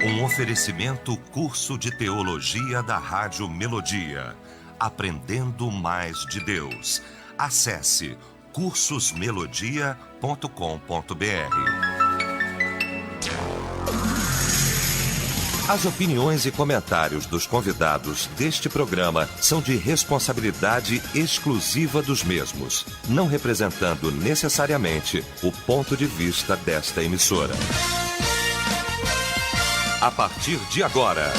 Um oferecimento curso de teologia da Rádio Melodia. Aprendendo mais de Deus. Acesse cursosmelodia.com.br. As opiniões e comentários dos convidados deste programa são de responsabilidade exclusiva dos mesmos, não representando necessariamente o ponto de vista desta emissora. A partir de agora,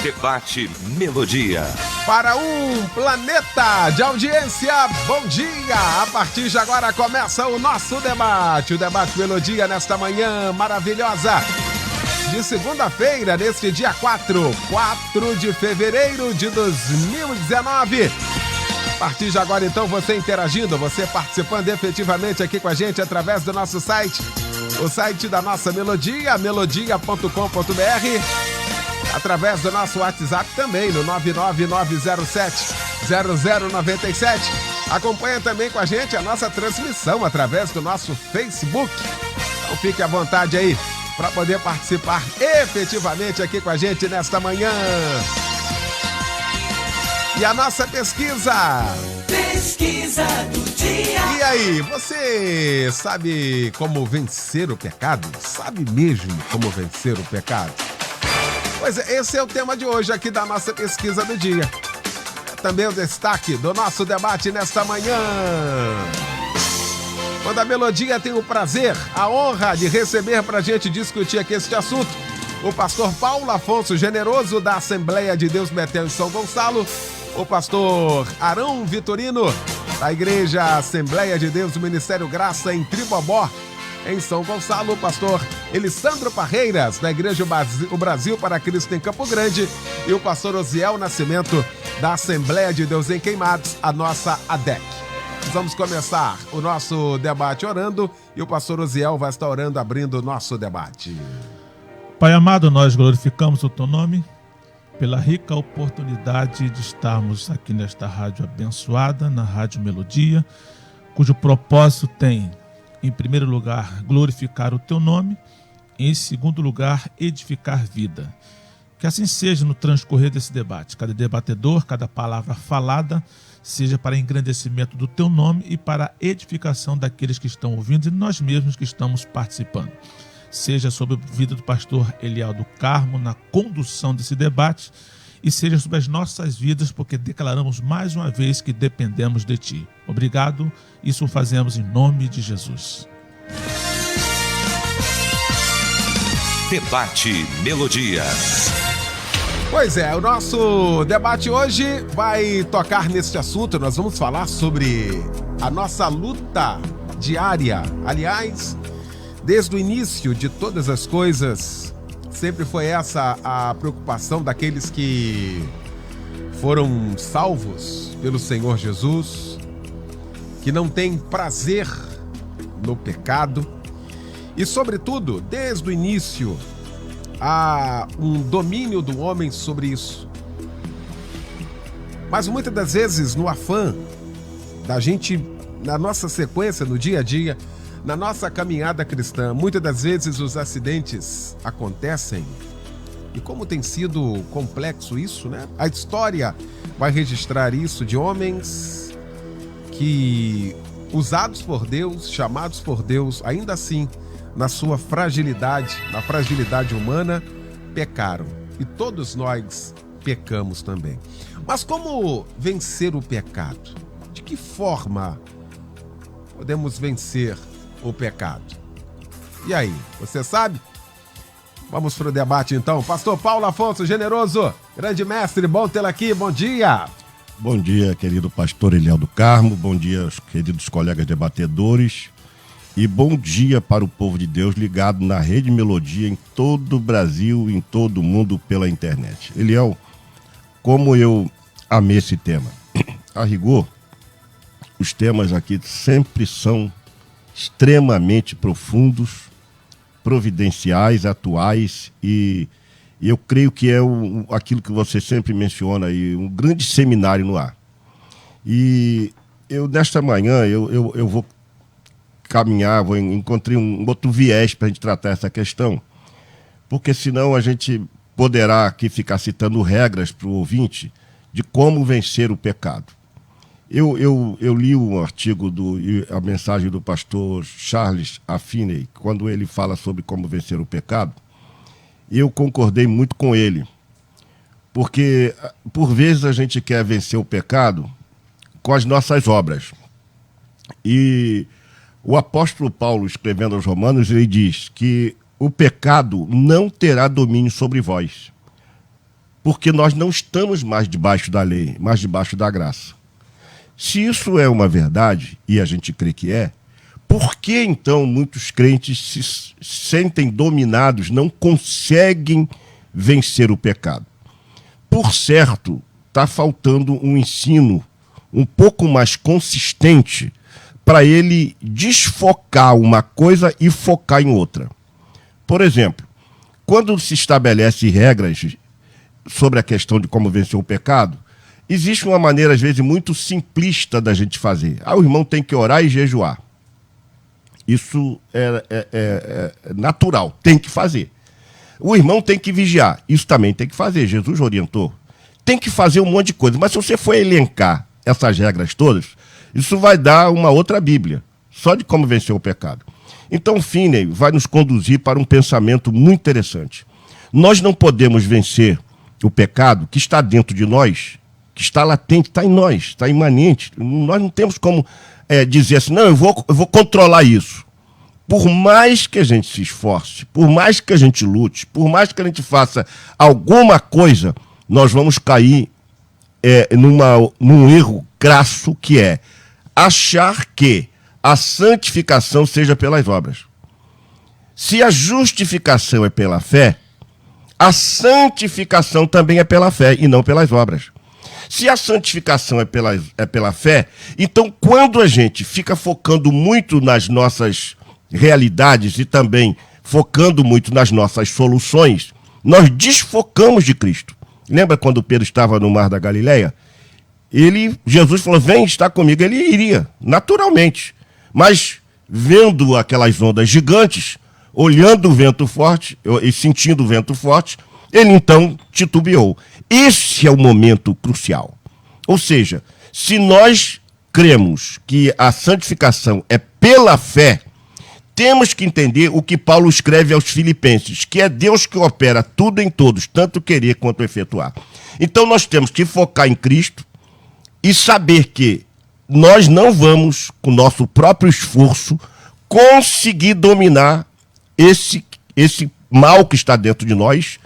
Debate Melodia. Para um planeta de audiência, bom dia! A partir de agora começa o nosso debate, o Debate Melodia nesta manhã maravilhosa de segunda-feira, neste dia 4 de fevereiro de 2019. A partir de agora, então, você interagindo, você participando efetivamente aqui com a gente através do nosso site, o site da nossa Melodia, melodia.com.br, através do nosso WhatsApp também, no 99907-0097. Acompanha também com a gente a nossa transmissão através do nosso Facebook. Então fique à vontade aí para poder participar efetivamente aqui com a gente nesta manhã. E a nossa pesquisa do dia. E aí, você sabe como vencer o pecado? Sabe mesmo como vencer o pecado? Pois é, esse é o tema de hoje aqui da nossa pesquisa do dia. Também o destaque do nosso debate nesta manhã. Quando a Melodia tem o prazer, a honra de receber para a gente discutir aqui este assunto, o pastor Paulo Afonso Generoso, da Assembleia de Deus Betel em São Gonçalo, o pastor Arão Vitorino, da Igreja Assembleia de Deus do Ministério Graça em Tribobó, em São Gonçalo, o pastor Elisandro Parreiras, da Igreja O Brasil para Cristo em Campo Grande, e o pastor Osiel Nascimento, da Assembleia de Deus em Queimados, a nossa ADEC. Vamos começar o nosso debate orando, e o pastor Osiel vai estar orando, abrindo o nosso debate. Pai amado, nós glorificamos o teu nome pela rica oportunidade de estarmos aqui nesta rádio abençoada, na Rádio Melodia, cujo propósito tem, em primeiro lugar, glorificar o teu nome, em segundo lugar, edificar vida. Que assim seja no transcorrer desse debate. Cada debatedor, cada palavra falada, seja para engrandecimento do teu nome e para a edificação daqueles que estão ouvindo e nós mesmos que estamos participando. Seja sobre a vida do pastor Eliel do Carmo na condução desse debate e seja sobre as nossas vidas, porque declaramos mais uma vez que dependemos de ti. Obrigado, isso o fazemos em nome de Jesus. Debate Melodia. Pois é, o nosso debate hoje vai tocar neste assunto. Nós vamos falar sobre a nossa luta diária. Aliás, desde o início de todas as coisas, sempre foi essa a preocupação daqueles que foram salvos pelo Senhor Jesus, que não têm prazer no pecado e, sobretudo, desde o início, há um domínio do homem sobre isso. Mas muitas das vezes, no afã da gente, na nossa sequência, no dia a dia, na nossa caminhada cristã, muitas das vezes os acidentes acontecem. E como tem sido complexo isso, né? A história vai registrar isso de homens que, usados por Deus, chamados por Deus, ainda assim, na sua fragilidade, na fragilidade humana, pecaram. E todos nós pecamos também. Mas como vencer o pecado? De que forma podemos vencer o pecado? E aí, você sabe? Vamos para o debate então. Pastor Paulo Afonso Generoso, grande mestre, bom tê-lo aqui, bom dia. Bom dia, querido pastor Eliel do Carmo, bom dia aos queridos colegas debatedores e bom dia para o povo de Deus ligado na Rede Melodia em todo o Brasil, em todo o mundo pela internet. Eliel, como eu amei esse tema. A rigor, os temas aqui sempre são extremamente profundos, providenciais, atuais e eu creio que é aquilo que você sempre menciona aí, um grande seminário no ar. E eu, nesta manhã, eu vou caminhar, encontrei um outro viés para a gente tratar essa questão, porque senão a gente poderá aqui ficar citando regras para o ouvinte de como vencer o pecado. Eu li um artigo a mensagem do pastor Charles Affiney, quando ele fala sobre como vencer o pecado, e eu concordei muito com ele, porque por vezes a gente quer vencer o pecado com as nossas obras. E o apóstolo Paulo, escrevendo aos Romanos, ele diz que o pecado não terá domínio sobre vós, porque nós não estamos mais debaixo da lei, mas debaixo da graça. Se isso é uma verdade, e a gente crê que é, por que então muitos crentes se sentem dominados, não conseguem vencer o pecado? Por certo, está faltando um ensino um pouco mais consistente para ele desfocar uma coisa e focar em outra. Por exemplo, quando se estabelece regras sobre a questão de como vencer o pecado, existe uma maneira, às vezes, muito simplista da gente fazer. O irmão tem que orar e jejuar. Isso é natural, tem que fazer. O irmão tem que vigiar, isso também tem que fazer, Jesus orientou. Tem que fazer um monte de coisa, mas se você for elencar essas regras todas, isso vai dar uma outra Bíblia, só de como vencer o pecado. Então, Finney vai nos conduzir para um pensamento muito interessante. Nós não podemos vencer o pecado que está dentro de nós, que está latente, está em nós, está imanente. Nós não temos como dizer assim, não, eu vou controlar isso. Por mais que a gente se esforce, por mais que a gente lute, por mais que a gente faça alguma coisa, nós vamos cair num erro crasso, que é achar que a santificação seja pelas obras. Se a justificação é pela fé, a santificação também é pela fé e não pelas obras. Se a santificação é pela fé, então quando a gente fica focando muito nas nossas realidades e também focando muito nas nossas soluções, nós desfocamos de Cristo. Lembra quando Pedro estava no Mar da Galileia? Jesus falou, vem estar comigo. Ele iria, naturalmente. Mas vendo aquelas ondas gigantes, olhando o vento forte e sentindo o vento forte, ele então titubeou. Esse é o momento crucial. Ou seja, se nós cremos que a santificação é pela fé, temos que entender o que Paulo escreve aos Filipenses, que é Deus que opera tudo em todos, tanto querer quanto efetuar. Então nós temos que focar em Cristo e saber que nós não vamos, com o nosso próprio esforço, conseguir dominar esse mal que está dentro de nós,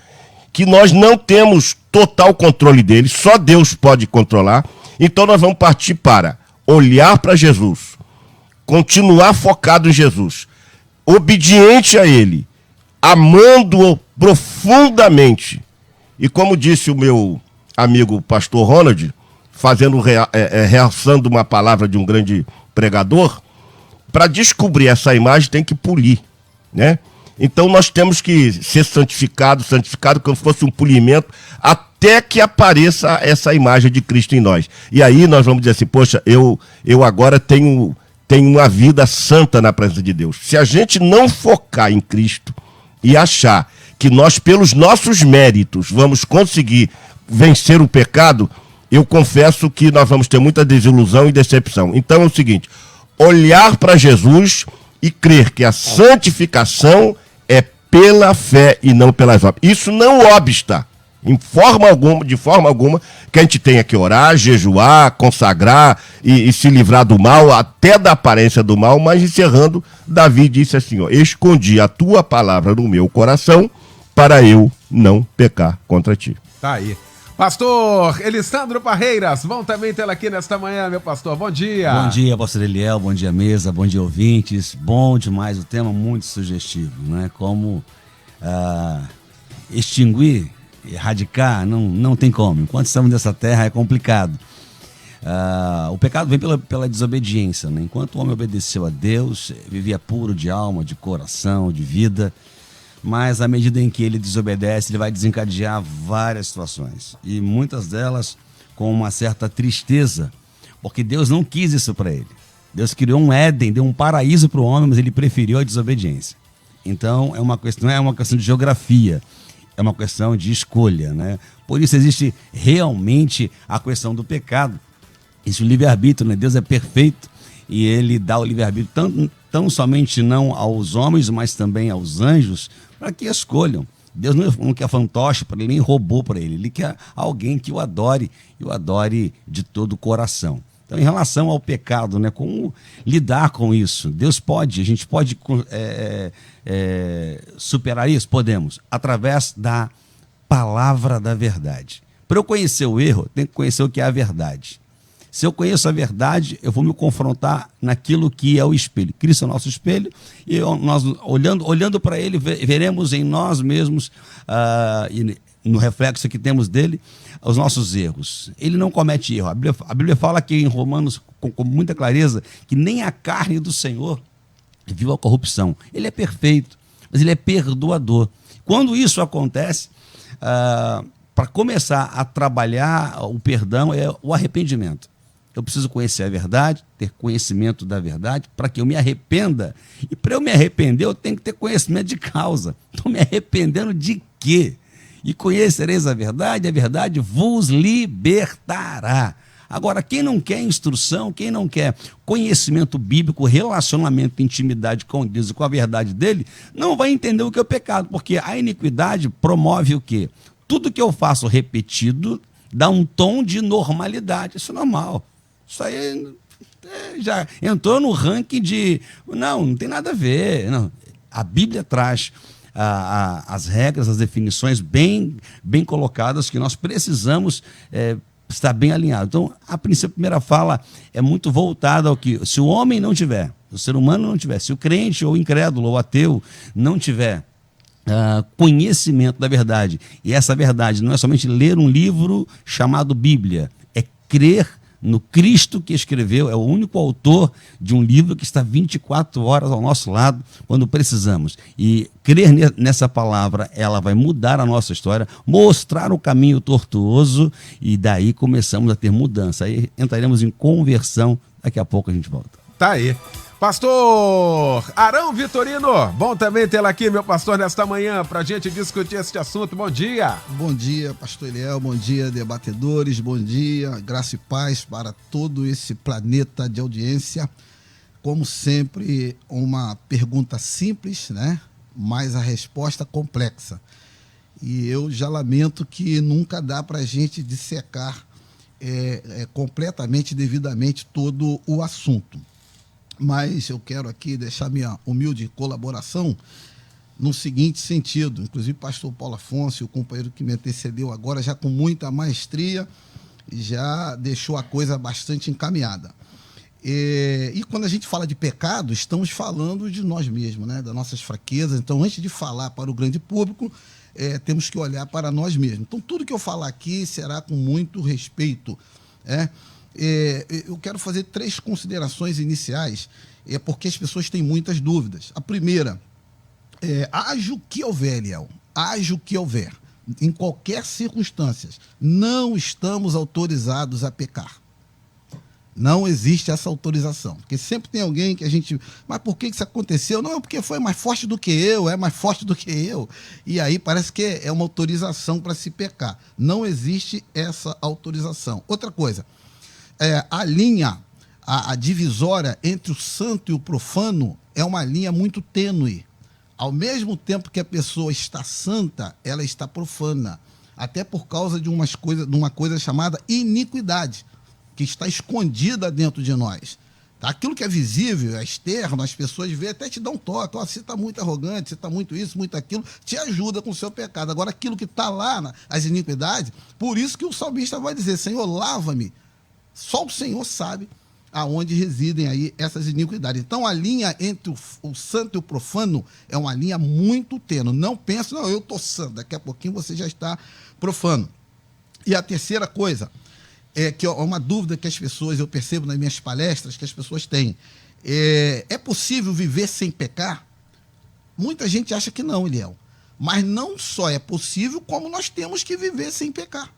que nós não temos total controle dele, só Deus pode controlar. Então nós vamos partir para olhar para Jesus, continuar focado em Jesus, obediente a Ele, amando-o profundamente. E como disse o meu amigo pastor Ronald, realçando uma palavra de um grande pregador, para descobrir essa imagem tem que polir, né? Então nós temos que ser santificado como se fosse um polimento, até que apareça essa imagem de Cristo em nós. E aí nós vamos dizer assim, poxa, eu agora tenho uma vida santa na presença de Deus. Se a gente não focar em Cristo e achar que nós, pelos nossos méritos, vamos conseguir vencer o pecado, eu confesso que nós vamos ter muita desilusão e decepção. Então é o seguinte, olhar para Jesus e crer que a santificação é pela fé e não pelas obras. Isso não obsta, de forma alguma, que a gente tenha que orar, jejuar, consagrar e se livrar do mal, até da aparência do mal, mas encerrando, Davi disse assim, escondi a tua palavra no meu coração para eu não pecar contra ti. Tá aí. Pastor Elisandro Parreiras, bom também tê-lo aqui nesta manhã, meu pastor. Bom dia. Bom dia, pastor Eliel, bom dia mesa, bom dia ouvintes. Bom demais, o tema muito sugestivo, né? Como extinguir, erradicar, não tem como. Enquanto estamos nessa terra é complicado. O pecado vem pela desobediência, né? Enquanto o homem obedeceu a Deus, vivia puro de alma, de coração, de vida. Mas à medida em que ele desobedece, ele vai desencadear várias situações. E muitas delas com uma certa tristeza, porque Deus não quis isso para ele. Deus criou um Éden, deu um paraíso para o homem, mas ele preferiu a desobediência. Então, não é uma questão de geografia, é uma questão de escolha, né? Por isso existe realmente a questão do pecado. Isso, o livre-arbítrio, né? Deus é perfeito e ele dá o livre-arbítrio tão somente não aos homens, mas também aos anjos, para que escolham. Deus não quer fantoche para ele, nem robô para ele. Ele quer alguém que o adore e o adore de todo o coração. Então, em relação ao pecado, né, como lidar com isso? A gente pode superar isso? Podemos, através da palavra da verdade. Para eu conhecer o erro, eu tenho que conhecer o que é a verdade. Se eu conheço a verdade, eu vou me confrontar naquilo que é o espelho. Cristo é o nosso espelho, e nós, olhando para ele, veremos em nós mesmos, e no reflexo que temos dele, os nossos erros. Ele não comete erro. A Bíblia fala aqui em Romanos, com muita clareza, que nem a carne do Senhor viu a corrupção. Ele é perfeito, mas ele é perdoador. Quando isso acontece, para começar a trabalhar o perdão é o arrependimento. Eu preciso conhecer a verdade, ter conhecimento da verdade, para que eu me arrependa. E para eu me arrepender, eu tenho que ter conhecimento de causa. Estou me arrependendo de quê? E conhecereis a verdade vos libertará. Agora, quem não quer instrução, quem não quer conhecimento bíblico, relacionamento, intimidade com Deus e com a verdade dele, não vai entender o que é o pecado, porque a iniquidade promove o quê? Tudo que eu faço repetido dá um tom de normalidade. Isso é normal. Isso aí já entrou no ranking de... Não tem nada a ver. Não. A Bíblia traz as regras, as definições bem colocadas, que nós precisamos estar bem alinhados. Então, a primeira fala é muito voltada ao que, se o homem não tiver, o ser humano não tiver, se o crente ou o incrédulo ou o ateu não tiver conhecimento da verdade, e essa verdade não é somente ler um livro chamado Bíblia, é crer no Cristo que escreveu, é o único autor de um livro que está 24 horas ao nosso lado quando precisamos. E crer nessa palavra, ela vai mudar a nossa história, mostrar o caminho tortuoso, e daí começamos a ter mudança. Aí entraremos em conversão, daqui a pouco a gente volta. Tá aí. Pastor Arão Vitorino, bom também tê-lo aqui, meu pastor, nesta manhã, para a gente discutir este assunto. Bom dia. Bom dia, pastor Eliel, bom dia, debatedores, bom dia, graça e paz para todo esse planeta de audiência. Como sempre, uma pergunta simples, né? Mas a resposta complexa. E eu já lamento que nunca dá para a gente dissecar completamente, devidamente, todo o assunto. Mas eu quero aqui deixar minha humilde colaboração no seguinte sentido. Inclusive, o pastor Paulo Afonso, o companheiro que me antecedeu agora, já com muita maestria, já deixou a coisa bastante encaminhada. E quando a gente fala de pecado, estamos falando de nós mesmos, né? Das nossas fraquezas. Então, antes de falar para o grande público, temos que olhar para nós mesmos. Então, tudo que eu falar aqui será com muito respeito, eu quero fazer 3 considerações iniciais, porque as pessoas têm muitas dúvidas. A primeira, haja o que houver, Eliel, haja o que houver, em qualquer circunstância, não estamos autorizados a pecar. Não existe essa autorização, porque sempre tem alguém que a gente... Mas por que isso aconteceu? Não, porque foi mais forte do que eu, é mais forte do que eu. E aí parece que é uma autorização para se pecar. Não existe essa autorização. Outra coisa, a linha, a divisória entre o santo e o profano é uma linha muito tênue. Ao mesmo tempo que a pessoa está santa, ela está profana. Até por causa de uma coisa chamada iniquidade, que está escondida dentro de nós. Aquilo que é visível, é externo, as pessoas veem, até te dão um toque. Você está muito arrogante, você está muito isso, muito aquilo, te ajuda com o seu pecado. Agora, aquilo que está lá, as iniquidades, por isso que o salmista vai dizer, Senhor, lava-me. Só o Senhor sabe aonde residem aí essas iniquidades. Então, a linha entre o santo e o profano é uma linha muito tênue. Não pense, não, eu estou santo, daqui a pouquinho você já está profano. E a terceira coisa, que é uma dúvida que as pessoas, eu percebo nas minhas palestras, que as pessoas têm. É possível viver sem pecar? Muita gente acha que não, Eliel. Mas não só é possível, como nós temos que viver sem pecar.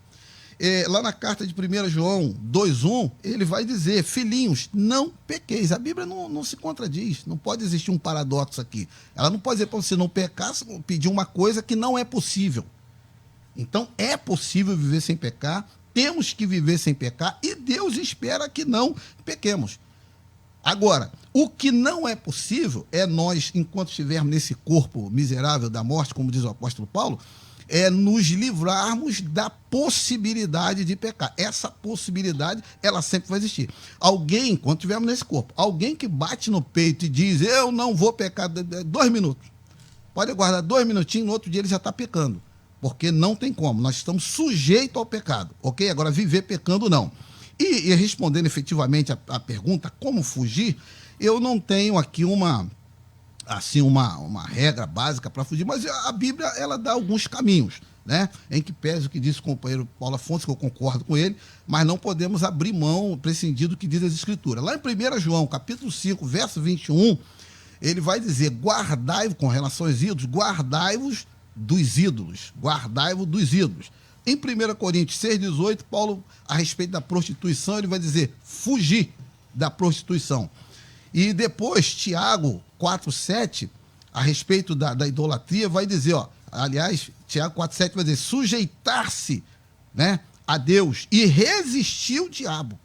Lá na carta de 1 João 2,1, ele vai dizer: filhinhos, não pequeis. A Bíblia não se contradiz, não pode existir um paradoxo aqui. Ela não pode dizer para você não pecar, pedir uma coisa que não é possível. Então, é possível viver sem pecar, temos que viver sem pecar, e Deus espera que não pequemos. Agora, o que não é possível é nós, enquanto estivermos nesse corpo miserável da morte, como diz o apóstolo Paulo, é nos livrarmos da possibilidade de pecar. Essa possibilidade, ela sempre vai existir. Alguém, enquanto estivermos nesse corpo, alguém que bate no peito e diz: eu não vou pecar 2 minutos, pode aguardar 2 minutinhos, no outro dia ele já está pecando, porque não tem como, nós estamos sujeitos ao pecado, ok? Agora, viver pecando, não. E respondendo efetivamente a pergunta, como fugir, eu não tenho aqui uma regra básica para fugir, mas a Bíblia, ela dá alguns caminhos, né? Em que pese o que disse o companheiro Paulo Afonso, que eu concordo com ele, mas não podemos abrir mão, prescindir do que diz as Escrituras. Lá em 1 João, capítulo 5, verso 21, ele vai dizer: guardai-vos, com relação aos ídolos, guardai-vos dos ídolos, guardai-vos dos ídolos. Em 1 Coríntios 6,18, Paulo, a respeito da prostituição, ele vai dizer: fugir da prostituição. E depois, Tiago 4,7, a respeito da idolatria, vai dizer, aliás, Tiago 4,7 vai dizer: sujeitar-se, né, a Deus e resistir o diabo.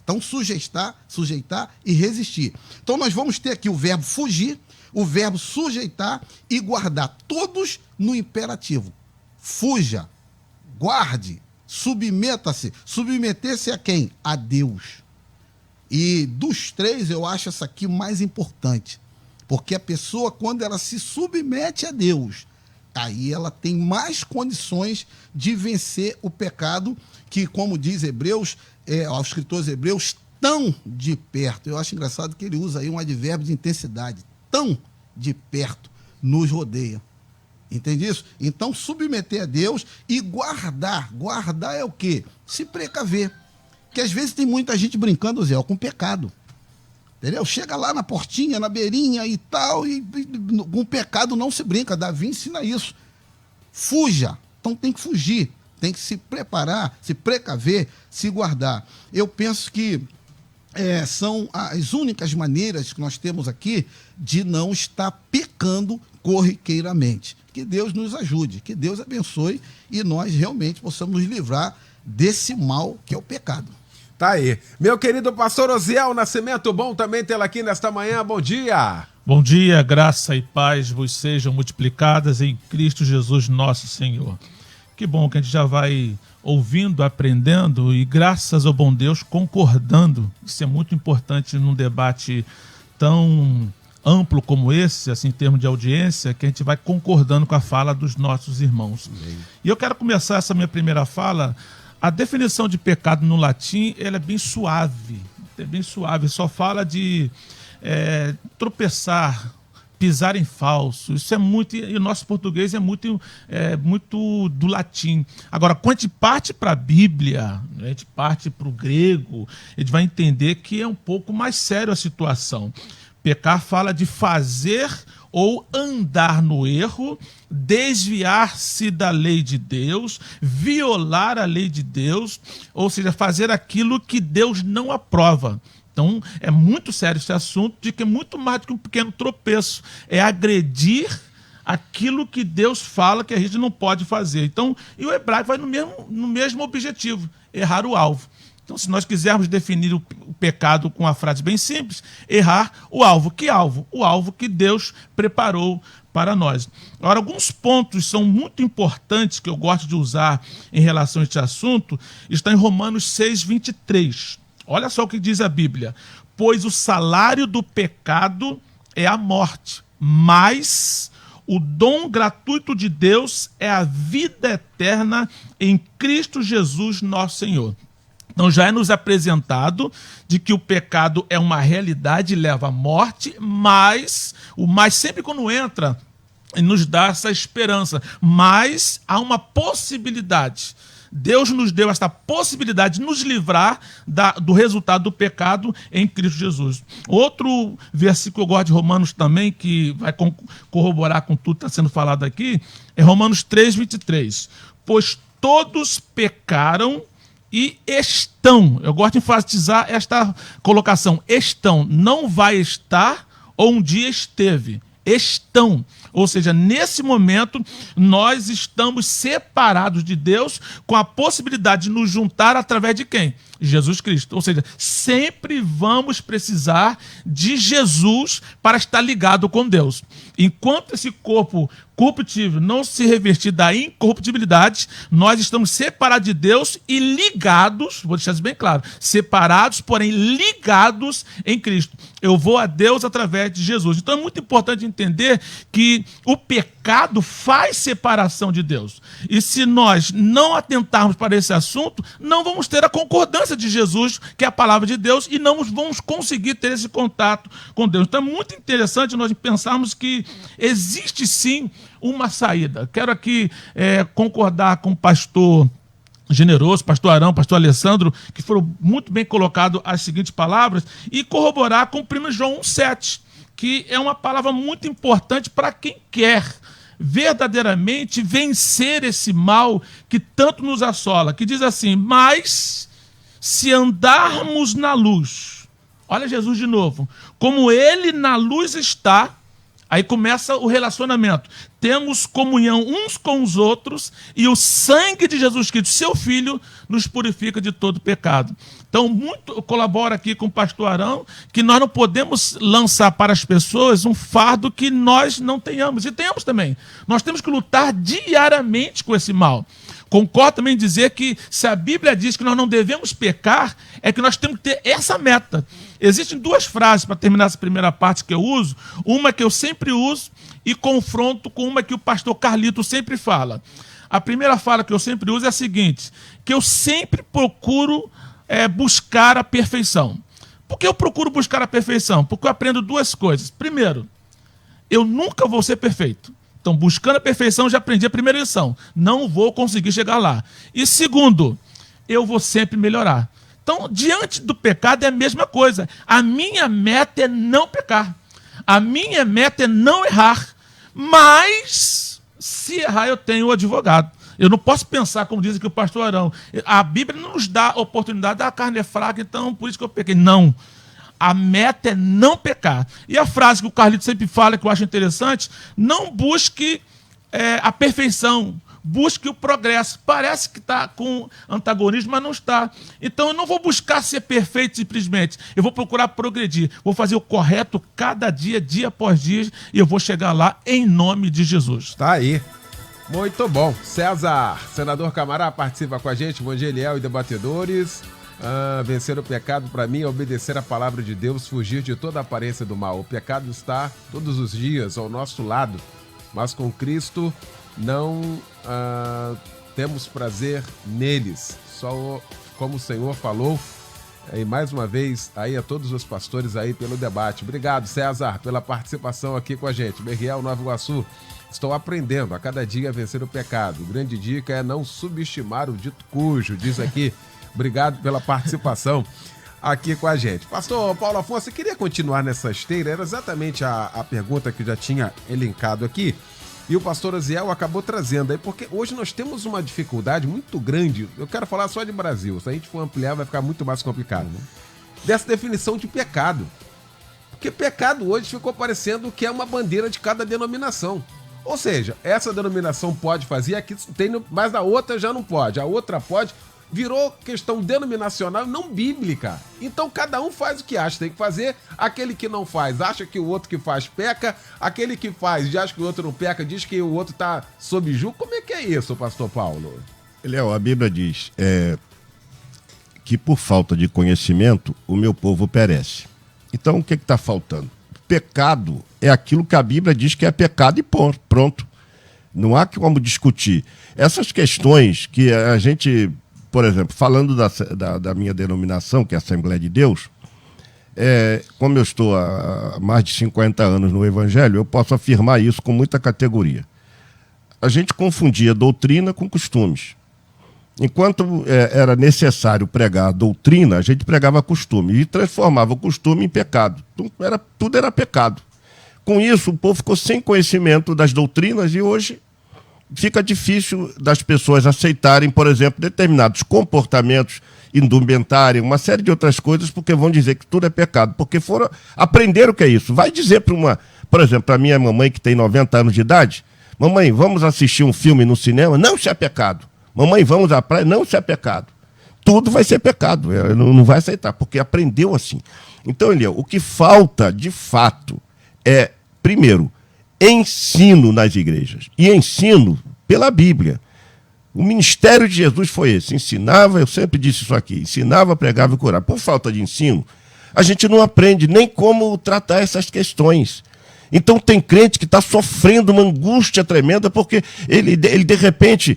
Então, sujeitar e resistir. Então, nós vamos ter aqui o verbo fugir, o verbo sujeitar e guardar, todos no imperativo. Fuja, guarde, submeta-se. Submeter-se a quem? A Deus. E dos três, eu acho essa aqui mais importante. Porque a pessoa, quando ela se submete a Deus, aí ela tem mais condições de vencer o pecado que, como diz Hebreus, aos escritores hebreus, tão de perto. Eu acho engraçado que ele usa aí um advérbio de intensidade. Tão de perto nos rodeia. Entende isso? Então, submeter a Deus e guardar. Guardar é o quê? Se precaver. Porque às vezes tem muita gente brincando, Zé, com pecado. Entendeu? Chega lá na portinha, na beirinha e tal, e com pecado não se brinca. Davi ensina isso. Fuja. Então tem que fugir. Tem que se preparar, se precaver, se guardar. Eu penso que são as únicas maneiras que nós temos aqui de não estar pecando corriqueiramente. Que Deus nos ajude, que Deus abençoe e nós realmente possamos nos livrar desse mal que é o pecado. Tá aí. Meu querido pastor Osiel Nascimento, bom também tê-lo aqui nesta manhã. Bom dia. Bom dia, graça e paz vos sejam multiplicadas em Cristo Jesus nosso Senhor. Que bom que a gente já vai ouvindo, aprendendo e, graças ao bom Deus, concordando. Isso é muito importante num debate tão amplo como esse, assim, em termos de audiência, que a gente vai concordando com a fala dos nossos irmãos. Bem. E eu quero começar essa minha primeira fala. A definição de pecado no latim, ela é bem suave, só fala de tropeçar, pisar em falso. Isso é muito, e o nosso português é muito do latim. Agora, quando a gente parte para a Bíblia, a gente parte para o grego, a gente vai entender que é um pouco mais sério a situação. Pecar fala de fazer ou andar no erro, desviar-se da lei de Deus, violar a lei de Deus, ou seja, fazer aquilo que Deus não aprova. Então, é muito sério esse assunto, de que é muito mais do que um pequeno tropeço. É agredir aquilo que Deus fala que a gente não pode fazer. Então, e o hebraico vai no mesmo objetivo, errar o alvo. Então, se nós quisermos definir o pecado com uma frase bem simples, errar o alvo. Que alvo? O alvo que Deus preparou para nós. Agora, alguns pontos são muito importantes que eu gosto de usar em relação a este assunto, está em Romanos 6:23. Olha só o que diz a Bíblia. Pois o salário do pecado é a morte, mas o dom gratuito de Deus é a vida eterna em Cristo Jesus, nosso Senhor. Então já é nos apresentado de que o pecado é uma realidade e leva à morte, mas sempre quando entra, nos dá essa esperança. Mas há uma possibilidade. Deus nos deu esta possibilidade de nos livrar do resultado do pecado em Cristo Jesus. Outro versículo que eu gosto de Romanos também, que vai corroborar com tudo que está sendo falado aqui, é Romanos 3:23. Pois todos pecaram e estão. Eu gosto de enfatizar esta colocação. Estão. Não vai estar ou um dia esteve. Estão. Ou seja, nesse momento, nós estamos separados de Deus com a possibilidade de nos juntar através de quem? Jesus Cristo. Ou seja, sempre vamos precisar de Jesus para estar ligado com Deus. Enquanto esse corpo corruptível não se revestir da incorruptibilidade, nós estamos separados de Deus e ligados, vou deixar isso bem claro, separados, porém ligados em Cristo. Eu vou a Deus através de Jesus. Então é muito importante entender que o pecado faz separação de Deus. E se nós não atentarmos para esse assunto, não vamos ter a concordância de Jesus, que é a palavra de Deus, e não vamos conseguir ter esse contato com Deus. Então é muito interessante nós pensarmos que existe sim uma saída. Quero aqui concordar com o pastor Generoso, pastor Arão, pastor Alessandro, que foram muito bem colocados as seguintes palavras, e corroborar com o 1 João 1,7, que é uma palavra muito importante para quem quer verdadeiramente vencer esse mal que tanto nos assola, que diz assim: mas se andarmos na luz, olha Jesus de novo, como ele na luz está, aí começa o relacionamento. Temos comunhão uns com os outros e o sangue de Jesus Cristo, seu Filho, nos purifica de todo pecado. Então, muito colaboro aqui com o pastor Arão, que nós não podemos lançar para as pessoas um fardo que nós não tenhamos. E tenhamos também. Nós temos que lutar diariamente com esse mal. Concordo também em dizer que se a Bíblia diz que nós não devemos pecar, é que nós temos que ter essa meta. Existem duas frases para terminar essa primeira parte que eu uso. Uma que eu sempre uso e confronto com uma que o pastor Carlito sempre fala. A primeira fala que eu sempre uso é a seguinte, que eu sempre procuro buscar a perfeição. Por que eu procuro buscar a perfeição? Porque eu aprendo duas coisas. Primeiro, eu nunca vou ser perfeito. Então, buscando a perfeição, já aprendi a primeira lição. Não vou conseguir chegar lá. E segundo, eu vou sempre melhorar. Então, diante do pecado é a mesma coisa. A minha meta é não pecar. A minha meta é não errar. Mas, se errar, eu tenho o advogado. Eu não posso pensar, como diz aqui o pastor Arão. A Bíblia não nos dá a oportunidade, a carne é fraca, então por isso que eu pequei. Não. A meta é não pecar. E a frase que o Carlito sempre fala, que eu acho interessante, não busque a perfeição, busque o progresso. Parece que está com antagonismo, mas não está. Então eu não vou buscar ser perfeito simplesmente. Eu vou procurar progredir. Vou fazer o correto cada dia, dia após dia, e eu vou chegar lá em nome de Jesus. Tá aí. Muito bom. César, senador Camará, participa com a gente. Bom dia, Eliel e debatedores. Vencer o pecado para mim é obedecer a palavra de Deus, fugir de toda a aparência do mal. O pecado está todos os dias ao nosso lado, mas com Cristo não temos prazer neles. Só como o Senhor falou. E mais uma vez aí a todos os pastores aí pelo debate. Obrigado, César, pela participação aqui com a gente. Berriel, Nova Iguaçu. Estou aprendendo a cada dia a vencer o pecado. Grande dica é não subestimar o dito cujo, diz aqui. Obrigado pela participação aqui com a gente. Pastor Paulo Afonso, eu queria continuar nessa esteira, era exatamente a pergunta que eu já tinha elencado aqui, e o pastor Aziel acabou trazendo aí, porque hoje nós temos uma dificuldade muito grande, eu quero falar só de Brasil, se a gente for ampliar vai ficar muito mais complicado, dessa definição de pecado. Porque pecado hoje ficou parecendo que é uma bandeira de cada denominação. Ou seja, essa denominação pode fazer, aqui tem, mas a outra já não pode, a outra pode. Virou questão denominacional, não bíblica. Então cada um faz o que acha, tem que fazer. Aquele que não faz, acha que o outro que faz peca. Aquele que faz, já acha que o outro não peca, diz que o outro está sob julgo. Como é que é isso, pastor Paulo? Léo, a Bíblia diz que por falta de conhecimento o meu povo perece. Então o que está faltando? Pecado é aquilo que a Bíblia diz que é pecado e pronto. Não há como discutir. Essas questões que a gente... Por exemplo, falando da minha denominação, que é a Assembleia de Deus, como eu estou há mais de 50 anos no Evangelho, eu posso afirmar isso com muita categoria. A gente confundia doutrina com costumes. Enquanto era necessário pregar a doutrina, a gente pregava costume e transformava o costume em pecado. Então, tudo era pecado. Com isso, o povo ficou sem conhecimento das doutrinas e hoje fica difícil das pessoas aceitarem, por exemplo, determinados comportamentos, indumentária, uma série de outras coisas, porque vão dizer que tudo é pecado, porque foram aprender o que é isso. Vai dizer por exemplo, para minha mamãe que tem 90 anos de idade, mamãe, vamos assistir um filme no cinema? Não, isso é pecado. Mamãe, vamos à praia? Não, isso é pecado. Tudo vai ser pecado, ela não vai aceitar, porque aprendeu assim. Então, Eliel, o que falta, de fato, é, primeiro, ensino nas igrejas. E ensino pela Bíblia. O ministério de Jesus foi esse, ensinava, eu sempre disse isso aqui, ensinava, pregava e curava. Por falta de ensino, a gente não aprende nem como tratar essas questões. Então tem crente que está sofrendo uma angústia tremenda porque ele de repente,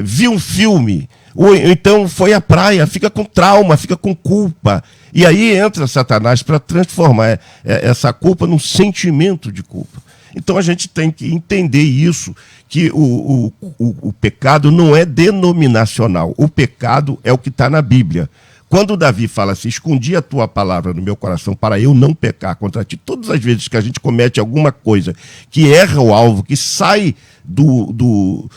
viu um filme, ou então foi à praia, fica com trauma, fica com culpa. E aí entra Satanás para transformar essa culpa num sentimento de culpa. Então a gente tem que entender isso, que o pecado não é denominacional. O pecado é o que está na Bíblia. Quando Davi fala assim, escondi a tua palavra no meu coração para eu não pecar contra ti, todas as vezes que a gente comete alguma coisa que erra o alvo, que sai do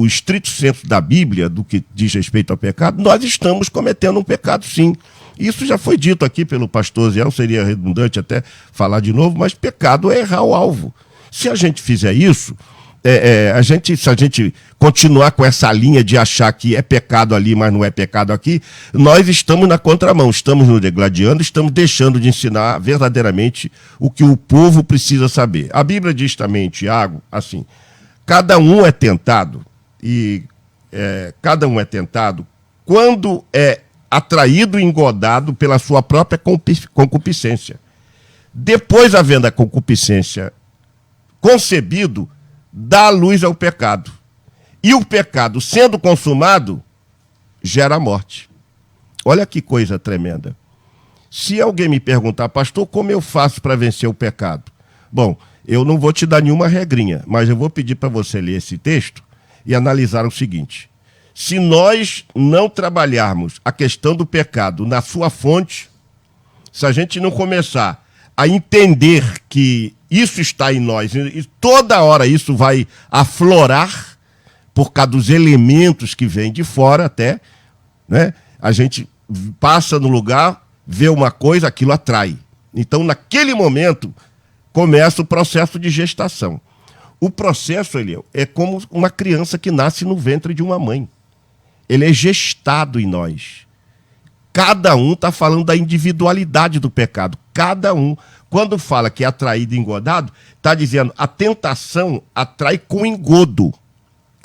estrito senso da Bíblia, do que diz respeito ao pecado, nós estamos cometendo um pecado sim. Isso já foi dito aqui pelo pastor Zé, seria redundante até falar de novo, mas pecado é errar o alvo. Se a gente fizer isso, se a gente continuar com essa linha de achar que é pecado ali, mas não é pecado aqui, nós estamos na contramão, estamos nos degladiando, estamos deixando de ensinar verdadeiramente o que o povo precisa saber. A Bíblia diz também, Tiago, assim, cada um é tentado, quando é atraído e engodado pela sua própria concupiscência. Depois, havendo a concupiscência concebido, dá luz ao pecado. E o pecado, sendo consumado, gera morte. Olha que coisa tremenda. Se alguém me perguntar, pastor, como eu faço para vencer o pecado? Bom, eu não vou te dar nenhuma regrinha, mas eu vou pedir para você ler esse texto e analisar o seguinte. Se nós não trabalharmos a questão do pecado na sua fonte, se a gente não começar a entender que isso está em nós, e toda hora isso vai aflorar, por causa dos elementos que vêm de fora até, né? A gente passa no lugar, vê uma coisa, aquilo atrai. Então, naquele momento, começa o processo de gestação. O processo, Eliel, é como uma criança que nasce no ventre de uma mãe. Ele é gestado em nós. Cada um está falando da individualidade do pecado. Cada um, quando fala que é atraído e engodado, está dizendo a tentação atrai com engodo,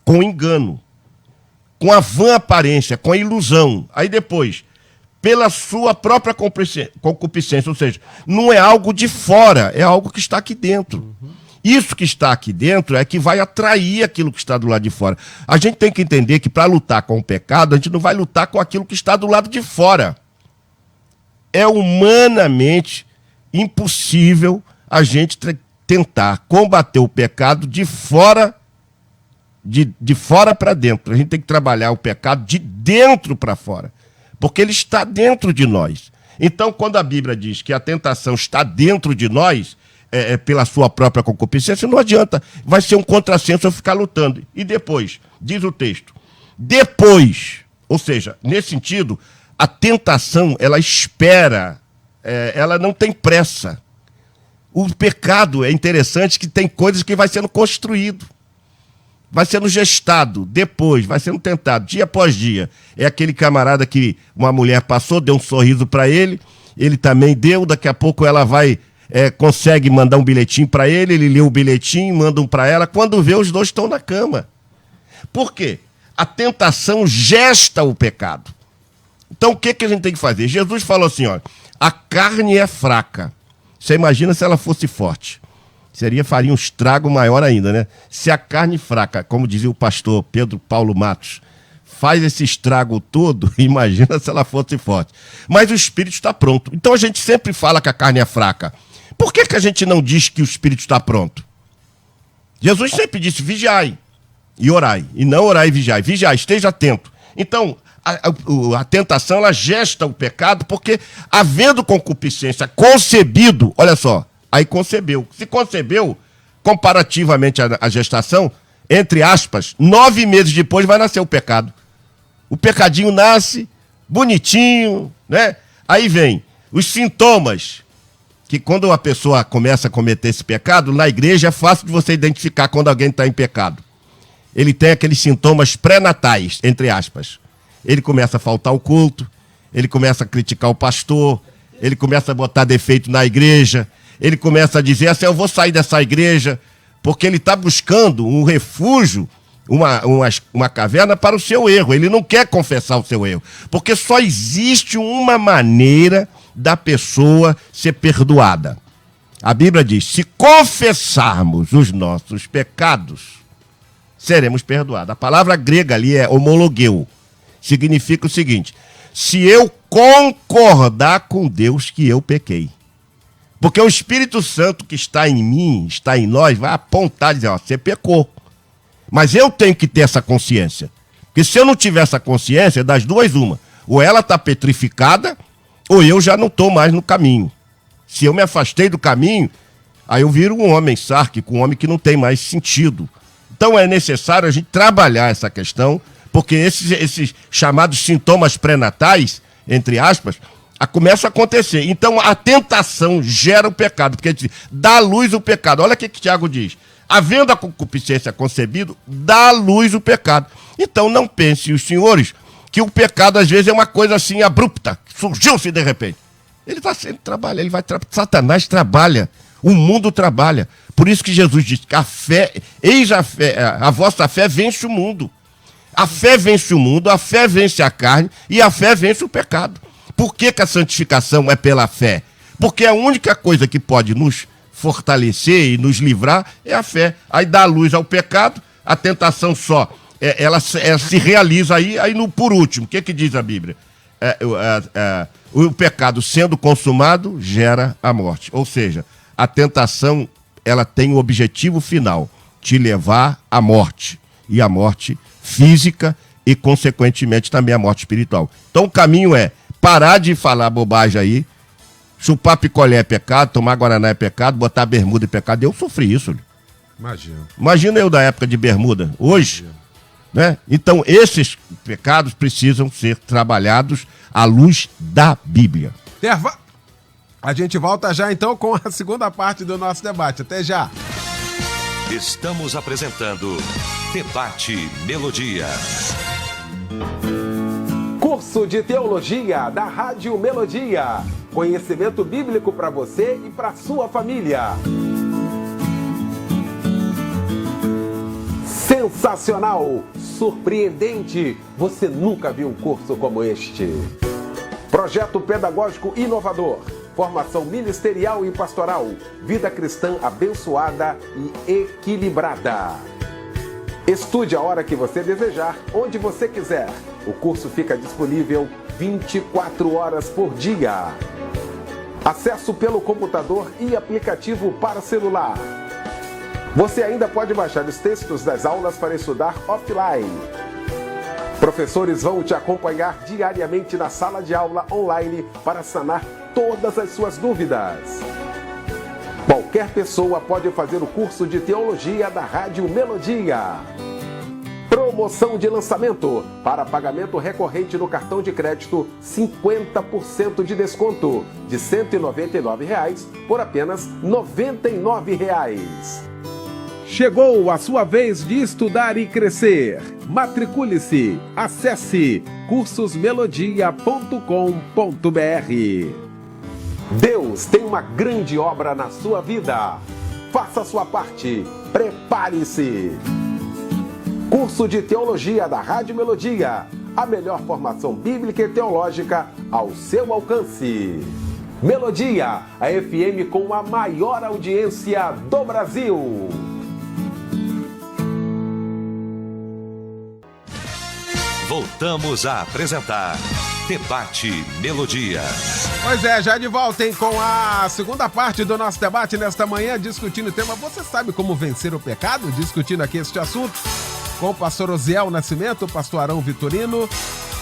com engano, com a vã aparência, com a ilusão. Aí depois, pela sua própria concupiscência, ou seja, não é algo de fora, é algo que está aqui dentro. Isso que está aqui dentro é que vai atrair aquilo que está do lado de fora. A gente tem que entender que para lutar com o pecado, a gente não vai lutar com aquilo que está do lado de fora. É humanamente impossível a gente tentar combater o pecado de fora, de fora para dentro. A gente tem que trabalhar o pecado de dentro para fora, porque ele está dentro de nós. Então, quando a Bíblia diz que a tentação está dentro de nós, pela sua própria concupiscência, não adianta, vai ser um contrassenso eu ficar lutando. E depois, diz o texto, depois, ou seja, nesse sentido, a tentação, ela espera, ela não tem pressa. O pecado é interessante que tem coisas que vai sendo construído, vai sendo gestado, depois vai sendo tentado, dia após dia. É aquele camarada que uma mulher passou, deu um sorriso para ele também deu, daqui a pouco ela vai... consegue mandar um bilhetinho para ele, ele lê o bilhetinho, manda um para ela, quando vê, os dois estão na cama. Por quê? A tentação gesta o pecado. Então, o que a gente tem que fazer? Jesus falou assim, ó, a carne é fraca. Você imagina se ela fosse forte. Faria um estrago maior ainda, né? Se a carne fraca, como dizia o pastor Pedro Paulo Matos, faz esse estrago todo, imagina se ela fosse forte. Mas o espírito está pronto. Então, a gente sempre fala que a carne é fraca. Por que a gente não diz que o espírito está pronto? Jesus sempre disse, vigiai e orai. E não orai e vigiai. Vigiai, esteja atento. Então, a tentação, ela gesta o pecado, porque havendo concupiscência concebido, olha só, aí concebeu. Se concebeu, comparativamente à gestação, entre aspas, 9 meses depois vai nascer o pecado. O pecadinho nasce, bonitinho, né? Aí vem os sintomas, que quando a pessoa começa a cometer esse pecado, na igreja é fácil de você identificar quando alguém está em pecado. Ele tem aqueles sintomas pré-natais, entre aspas. Ele começa a faltar ao culto, ele começa a criticar o pastor, ele começa a botar defeito na igreja, ele começa a dizer assim, eu vou sair dessa igreja, porque ele está buscando um refúgio, uma caverna para o seu erro. Ele não quer confessar o seu erro, porque só existe uma maneira da pessoa ser perdoada. A Bíblia diz, se confessarmos os nossos pecados, seremos perdoados. A palavra grega ali é homologeu. Significa o seguinte, se eu concordar com Deus que eu pequei. Porque o Espírito Santo que está em mim, está em nós, vai apontar e dizer, ó, você pecou. Mas eu tenho que ter essa consciência. Porque se eu não tiver essa consciência, das duas uma. Ou ela está petrificada, ou eu já não estou mais no caminho. Se eu me afastei do caminho, aí eu viro um homem sárquico, um homem que não tem mais sentido. Então é necessário a gente trabalhar essa questão, porque esses chamados sintomas pré-natais, entre aspas, começa a acontecer. Então a tentação gera o pecado, porque diz, dá à luz o pecado. Olha o que Tiago diz. Havendo a concupiscência concebido, dá à luz o pecado. Então não pensem os senhores que o pecado às vezes é uma coisa assim abrupta, surgiu-se de repente. Ele está sempre trabalhando, Satanás trabalha, o mundo trabalha. Por isso que Jesus diz que a fé, eis a fé, a vossa fé vence o mundo. A fé vence o mundo, a fé vence a carne e a fé vence o pecado. Por que a santificação é pela fé? Porque a única coisa que pode nos fortalecer e nos livrar é a fé. Aí dá luz ao pecado, a tentação só, ela se realiza aí por último. O que diz a Bíblia? O pecado sendo consumado gera a morte. Ou seja, a tentação ela tem o objetivo final, te levar à morte. E a morte física e, consequentemente, também a morte espiritual. Então o caminho é parar de falar bobagem aí, chupar picolé é pecado, tomar guaraná é pecado, botar bermuda é pecado. Eu sofri isso. Imagina eu da época de bermuda. Hoje, né? Então esses pecados precisam ser trabalhados à luz da Bíblia. A gente volta já então com a segunda parte do nosso debate. Até já. Estamos apresentando Debate Melodia. Curso de Teologia da Rádio Melodia. Conhecimento bíblico para você e para sua família. Sensacional, surpreendente. Você nunca viu um curso como este. Projeto pedagógico inovador. Formação ministerial e pastoral. Vida cristã abençoada e equilibrada. Estude a hora que você desejar, onde você quiser. O curso fica disponível 24 horas por dia. Acesso pelo computador e aplicativo para celular. Você ainda pode baixar os textos das aulas para estudar offline. Professores vão te acompanhar diariamente na sala de aula online para sanar todas as suas dúvidas. Qualquer pessoa pode fazer o curso de teologia da Rádio Melodia. Promoção de lançamento. Para pagamento recorrente no cartão de crédito, 50% de desconto. De R$ 199,00 por apenas R$ 99,00. Chegou a sua vez de estudar e crescer. Matricule-se. Acesse cursosmelodia.com.br. Deus tem uma grande obra na sua vida. Faça a sua parte. Prepare-se. Curso de Teologia da Rádio Melodia. A melhor formação bíblica e teológica ao seu alcance. Melodia, a FM com a maior audiência do Brasil. Voltamos a apresentar Debate Melodia. Pois é, já de volta, hein, com a segunda parte do nosso debate nesta manhã, discutindo o tema Você sabe como vencer o pecado? Discutindo aqui este assunto com o pastor Osiel Nascimento, o pastor Arão Vitorino,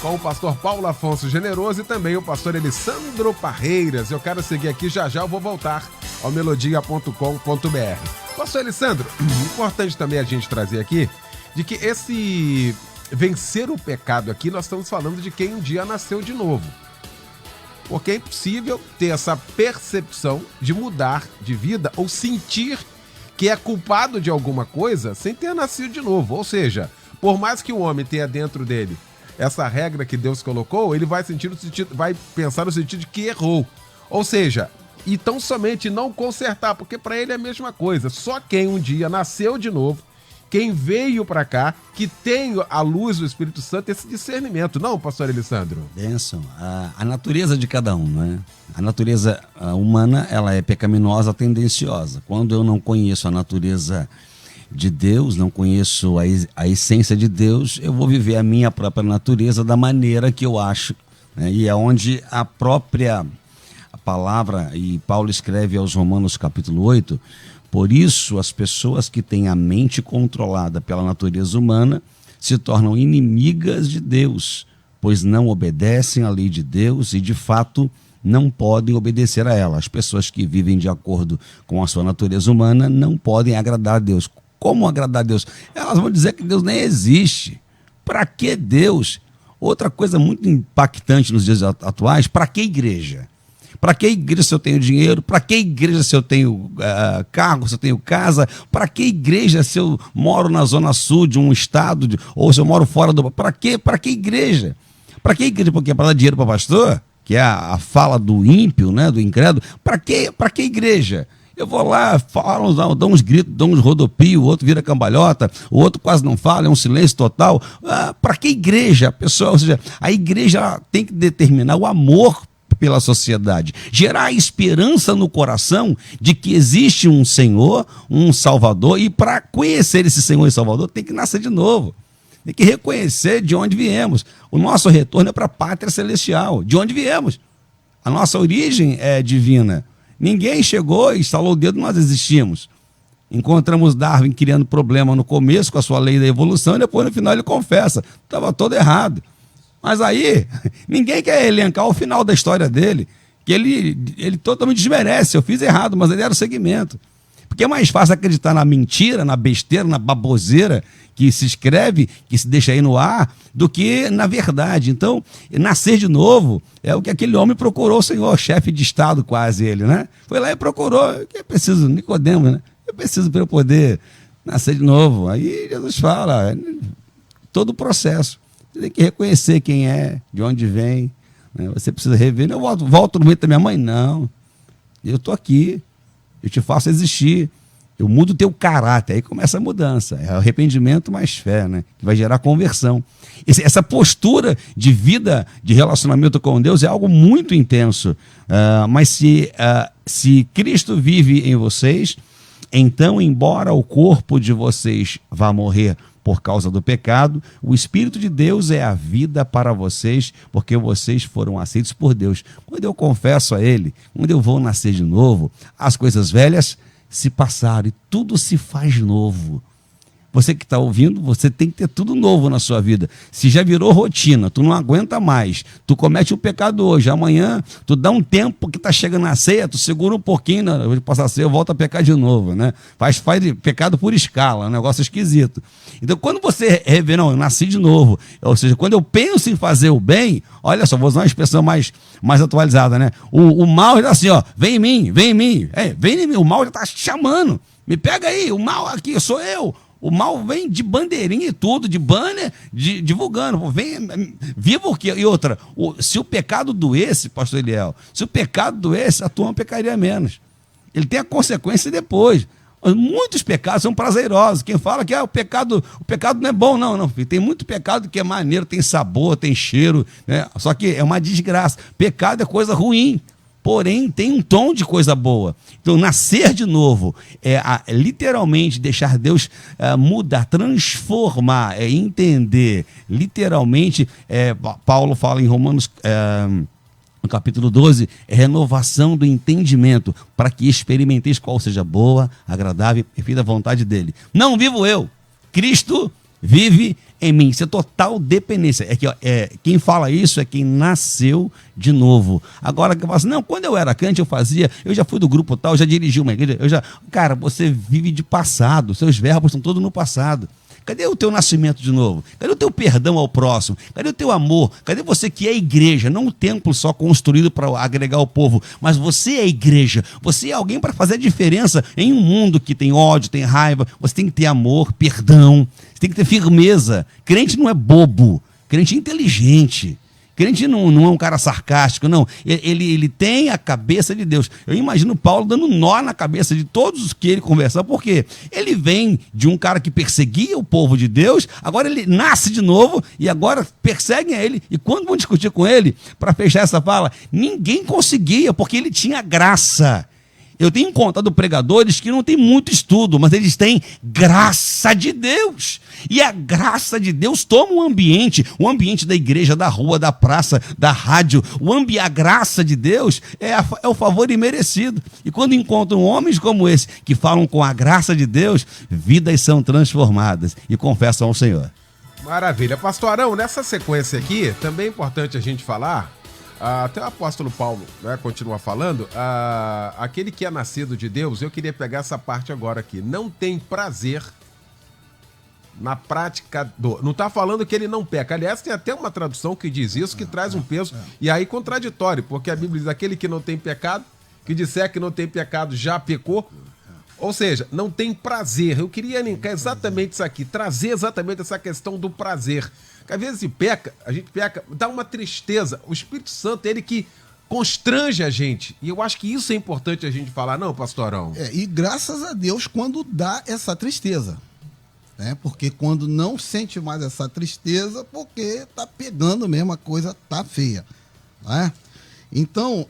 com o pastor Paulo Afonso Generoso e também o pastor Elisandro Parreiras. Eu quero seguir aqui, já eu vou voltar ao melodia.com.br. Pastor Elisandro, importante também a gente trazer aqui de que esse vencer o pecado aqui, nós estamos falando de quem um dia nasceu de novo. Porque é impossível ter essa percepção de mudar de vida ou sentir que é culpado de alguma coisa sem ter nascido de novo. Ou seja, por mais que o homem tenha dentro dele essa regra que Deus colocou, ele vai pensar no sentido de que errou. Ou seja, e tão somente não consertar, porque para ele é a mesma coisa. Só quem um dia nasceu de novo, quem veio para cá, que tem a luz do Espírito Santo, esse discernimento. Não, pastor Elisandro? Bênção. A natureza de cada um, né? A natureza humana, ela é pecaminosa, tendenciosa. Quando eu não conheço a natureza de Deus, não conheço a essência de Deus, eu vou viver a minha própria natureza da maneira que eu acho, né? E é onde a palavra, e Paulo escreve aos Romanos capítulo 8, por isso as pessoas que têm a mente controlada pela natureza humana se tornam inimigas de Deus, pois não obedecem à lei de Deus e de fato não podem obedecer a ela. As pessoas que vivem de acordo com a sua natureza humana não podem agradar a Deus. Como agradar a Deus? Elas vão dizer que Deus nem existe. Para que Deus? Outra coisa muito impactante nos dias atuais, para que igreja? Para que igreja se eu tenho dinheiro? Para que igreja se eu tenho carro, se eu tenho casa? Para que igreja se eu moro na zona sul de um estado, ou se eu moro fora do... Para que igreja? Para que igreja? Porque é para dar dinheiro para pastor? Que é a fala do ímpio, né, do incrédulo. Para que igreja? Eu vou lá, falo, dou uns gritos, dou uns rodopios, o outro vira cambalhota, o outro quase não fala, é um silêncio total. Para que igreja? Pessoal, ou seja, a igreja tem que determinar o amor pela sociedade, gerar a esperança no coração de que existe um Senhor, um Salvador, e para conhecer esse Senhor e Salvador tem que nascer de novo, tem que reconhecer de onde viemos. O nosso retorno é para a pátria celestial, de onde viemos. A nossa origem é divina. Ninguém chegou e estalou o dedo, nós existimos. Encontramos Darwin criando problema no começo com a sua lei da evolução e depois no final ele confessa, estava todo errado. Mas aí, ninguém quer elencar o final da história dele, que ele totalmente desmerece. Eu fiz errado, mas ele era o segmento. Porque é mais fácil acreditar na mentira, na besteira, na baboseira que se escreve, que se deixa aí no ar, do que na verdade. Então, nascer de novo é o que aquele homem procurou, o Senhor, chefe de Estado quase ele, né? Foi lá e procurou, que é preciso, Nicodemo, né? É preciso para eu poder nascer de novo. Aí Jesus fala, todo o processo. Você tem que reconhecer quem é, de onde vem, né? Você precisa rever. Eu volto no meio da minha mãe? Não. Eu estou aqui. Eu te faço existir. Eu mudo o teu caráter. Aí começa a mudança. É arrependimento mais fé, né? Que vai gerar conversão. Essa postura de vida, de relacionamento com Deus é algo muito intenso. Mas se Cristo vive em vocês, então, embora o corpo de vocês vá morrer por causa do pecado, o Espírito de Deus é a vida para vocês, porque vocês foram aceitos por Deus. Quando eu confesso a Ele, quando eu vou nascer de novo, as coisas velhas se passaram e tudo se faz novo. Você que está ouvindo, você tem que ter tudo novo na sua vida. Se já virou rotina, tu não aguenta mais, tu comete o pecado hoje, amanhã tu dá um tempo que está chegando a ceia, tu segura um pouquinho, né? Eu vou passar a ceia, eu volto a pecar de novo, né? Faz pecado por escala, um negócio esquisito. Então quando você revê, não, eu nasci de novo, ou seja, quando eu penso em fazer o bem, olha só, vou usar uma expressão mais atualizada, né? O mal está assim, ó, vem em mim, vem em mim, o mal já está chamando, me pega aí, o mal aqui, sou eu. O mal vem de bandeirinha e tudo, de banner, divulgando. Vem, viva o quê? E outra, se o pecado doesse, pastor Eliel, se o pecado doesse, a turma pecaria menos. Ele tem a consequência depois. Muitos pecados são prazerosos. Quem fala que o pecado não é bom, não. Tem muito pecado que é maneiro, tem sabor, tem cheiro, né? Só que é uma desgraça. Pecado é coisa ruim. Porém, tem um tom de coisa boa. Então, nascer de novo é literalmente deixar Deus mudar, transformar, entender. Literalmente, Paulo fala em Romanos, no capítulo 12, é renovação do entendimento, para que experimenteis qual seja boa, agradável e perfeita vontade dele. Não vivo eu, Cristo vive em mim. Isso é total dependência. É que, ó, quem fala isso é quem nasceu de novo. Agora que eu falo assim, não, quando eu era crente eu já fui do grupo tal, já dirigi uma igreja, Cara, você vive de passado, seus verbos estão todos no passado. Cadê o teu nascimento de novo? Cadê o teu perdão ao próximo? Cadê o teu amor? Cadê você que é igreja? Não um templo só construído para agregar o povo, mas você é igreja. Você é alguém para fazer a diferença em um mundo que tem ódio, tem raiva. Você tem que ter amor, perdão. Você tem que ter firmeza. Crente não é bobo. Crente é inteligente. Crente não é um cara sarcástico, não. Ele tem a cabeça de Deus. Eu imagino Paulo dando nó na cabeça de todos os que ele conversa, porque ele vem de um cara que perseguia o povo de Deus, agora ele nasce de novo e agora perseguem ele. E quando vão discutir com ele, para fechar essa fala, ninguém conseguia, porque ele tinha graça. Eu tenho encontrado pregadores que não têm muito estudo, mas eles têm graça de Deus. E a graça de Deus toma o ambiente da igreja, da rua, da praça, da rádio. A graça de Deus é o favor imerecido. E quando encontram homens como esse, que falam com a graça de Deus, vidas são transformadas e confessam ao Senhor. Maravilha. Pastor Arão, nessa sequência aqui, também é importante a gente falar... até o apóstolo Paulo, né, continua falando, aquele que é nascido de Deus, eu queria pegar essa parte agora aqui, não tem prazer na prática do... Não está falando que ele não peca, aliás, tem até uma tradução que diz isso, que traz um peso, e aí contraditório, porque a Bíblia diz, aquele que não tem pecado, que disser que não tem pecado já pecou, ou seja, não tem prazer. Eu queria linkar exatamente isso aqui, trazer exatamente essa questão do prazer. Porque às vezes a gente peca, dá uma tristeza. O Espírito Santo é ele que constrange a gente. E eu acho que isso é importante a gente falar, não, pastorão? E graças a Deus quando dá essa tristeza. Né? Porque quando não sente mais essa tristeza, porque tá pegando mesmo, a coisa tá feia. Né? Então,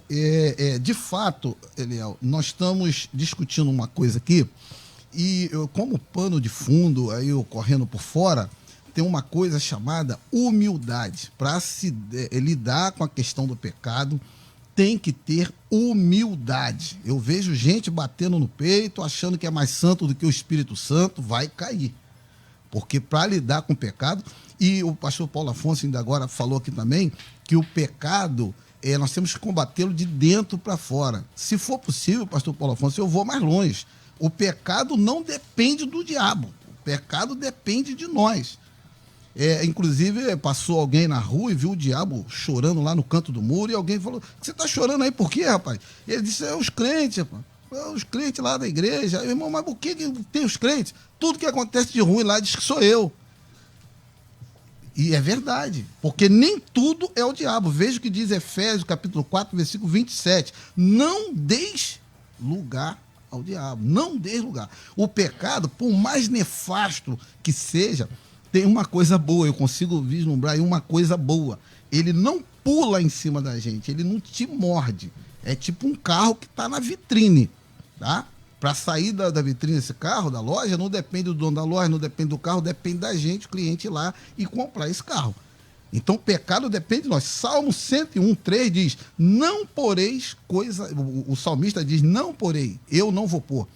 de fato, Eliel, nós estamos discutindo uma coisa aqui, e eu, como pano de fundo, aí eu correndo por fora, tem uma coisa chamada humildade. Para se lidar com a questão do pecado, tem que ter humildade. Eu vejo gente batendo no peito, achando que é mais santo do que o Espírito Santo, vai cair. Porque para lidar com o pecado, e o pastor Paulo Afonso ainda agora falou aqui também, que o pecado... nós temos que combatê-lo de dentro para fora. Se for possível, pastor Paulo Afonso, eu vou mais longe. O pecado não depende do diabo. O pecado depende de nós. Inclusive, passou alguém na rua e viu o diabo chorando lá no canto do muro, e alguém falou, você está chorando aí por quê, rapaz? E ele disse, os crentes, rapaz. Os crentes lá da igreja. Eu, irmão, mas por que tem os crentes? Tudo que acontece de ruim lá diz que sou eu. E é verdade, porque nem tudo é o diabo. Veja o que diz Efésios, capítulo 4, versículo 27. Não deis lugar ao diabo, não deis lugar. O pecado, por mais nefasto que seja, tem uma coisa boa, eu consigo vislumbrar aí uma coisa boa. Ele não pula em cima da gente, ele não te morde. É tipo um carro que está na vitrine, tá? Para sair da vitrine desse carro, da loja, não depende do dono da loja, não depende do carro, depende da gente, o cliente ir lá e comprar esse carro. Então, o pecado depende de nós. Salmo 101:3 diz, não poreis coisa... O salmista diz, não porei, eu não vou pôr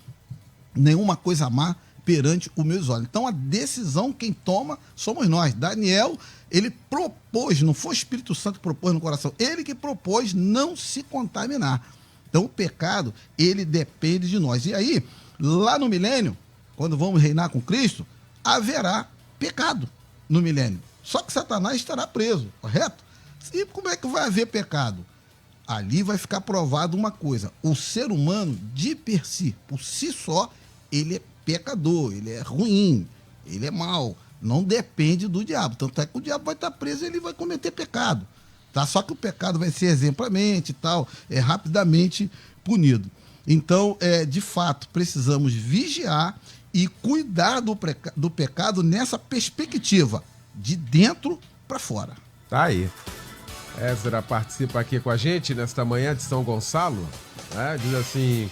nenhuma coisa má perante os meus olhos. Então, a decisão, quem toma, somos nós. Daniel, ele propôs, não foi o Espírito Santo que propôs no coração, ele que propôs não se contaminar. Então, o pecado, ele depende de nós. E aí, lá no milênio, quando vamos reinar com Cristo, haverá pecado no milênio. Só que Satanás estará preso, correto? E como é que vai haver pecado? Ali vai ficar provado uma coisa. O ser humano, de per si, por si só, ele é pecador, ele é ruim, ele é mau. Não depende do diabo. Tanto é que o diabo vai estar preso e ele vai cometer pecado. Tá? Só que o pecado vai ser exemplarmente e tal, rapidamente punido. Então, de fato, precisamos vigiar e cuidar do pecado nessa perspectiva, de dentro para fora. Tá aí. Ezra participa aqui com a gente nesta manhã de São Gonçalo, né? Diz assim,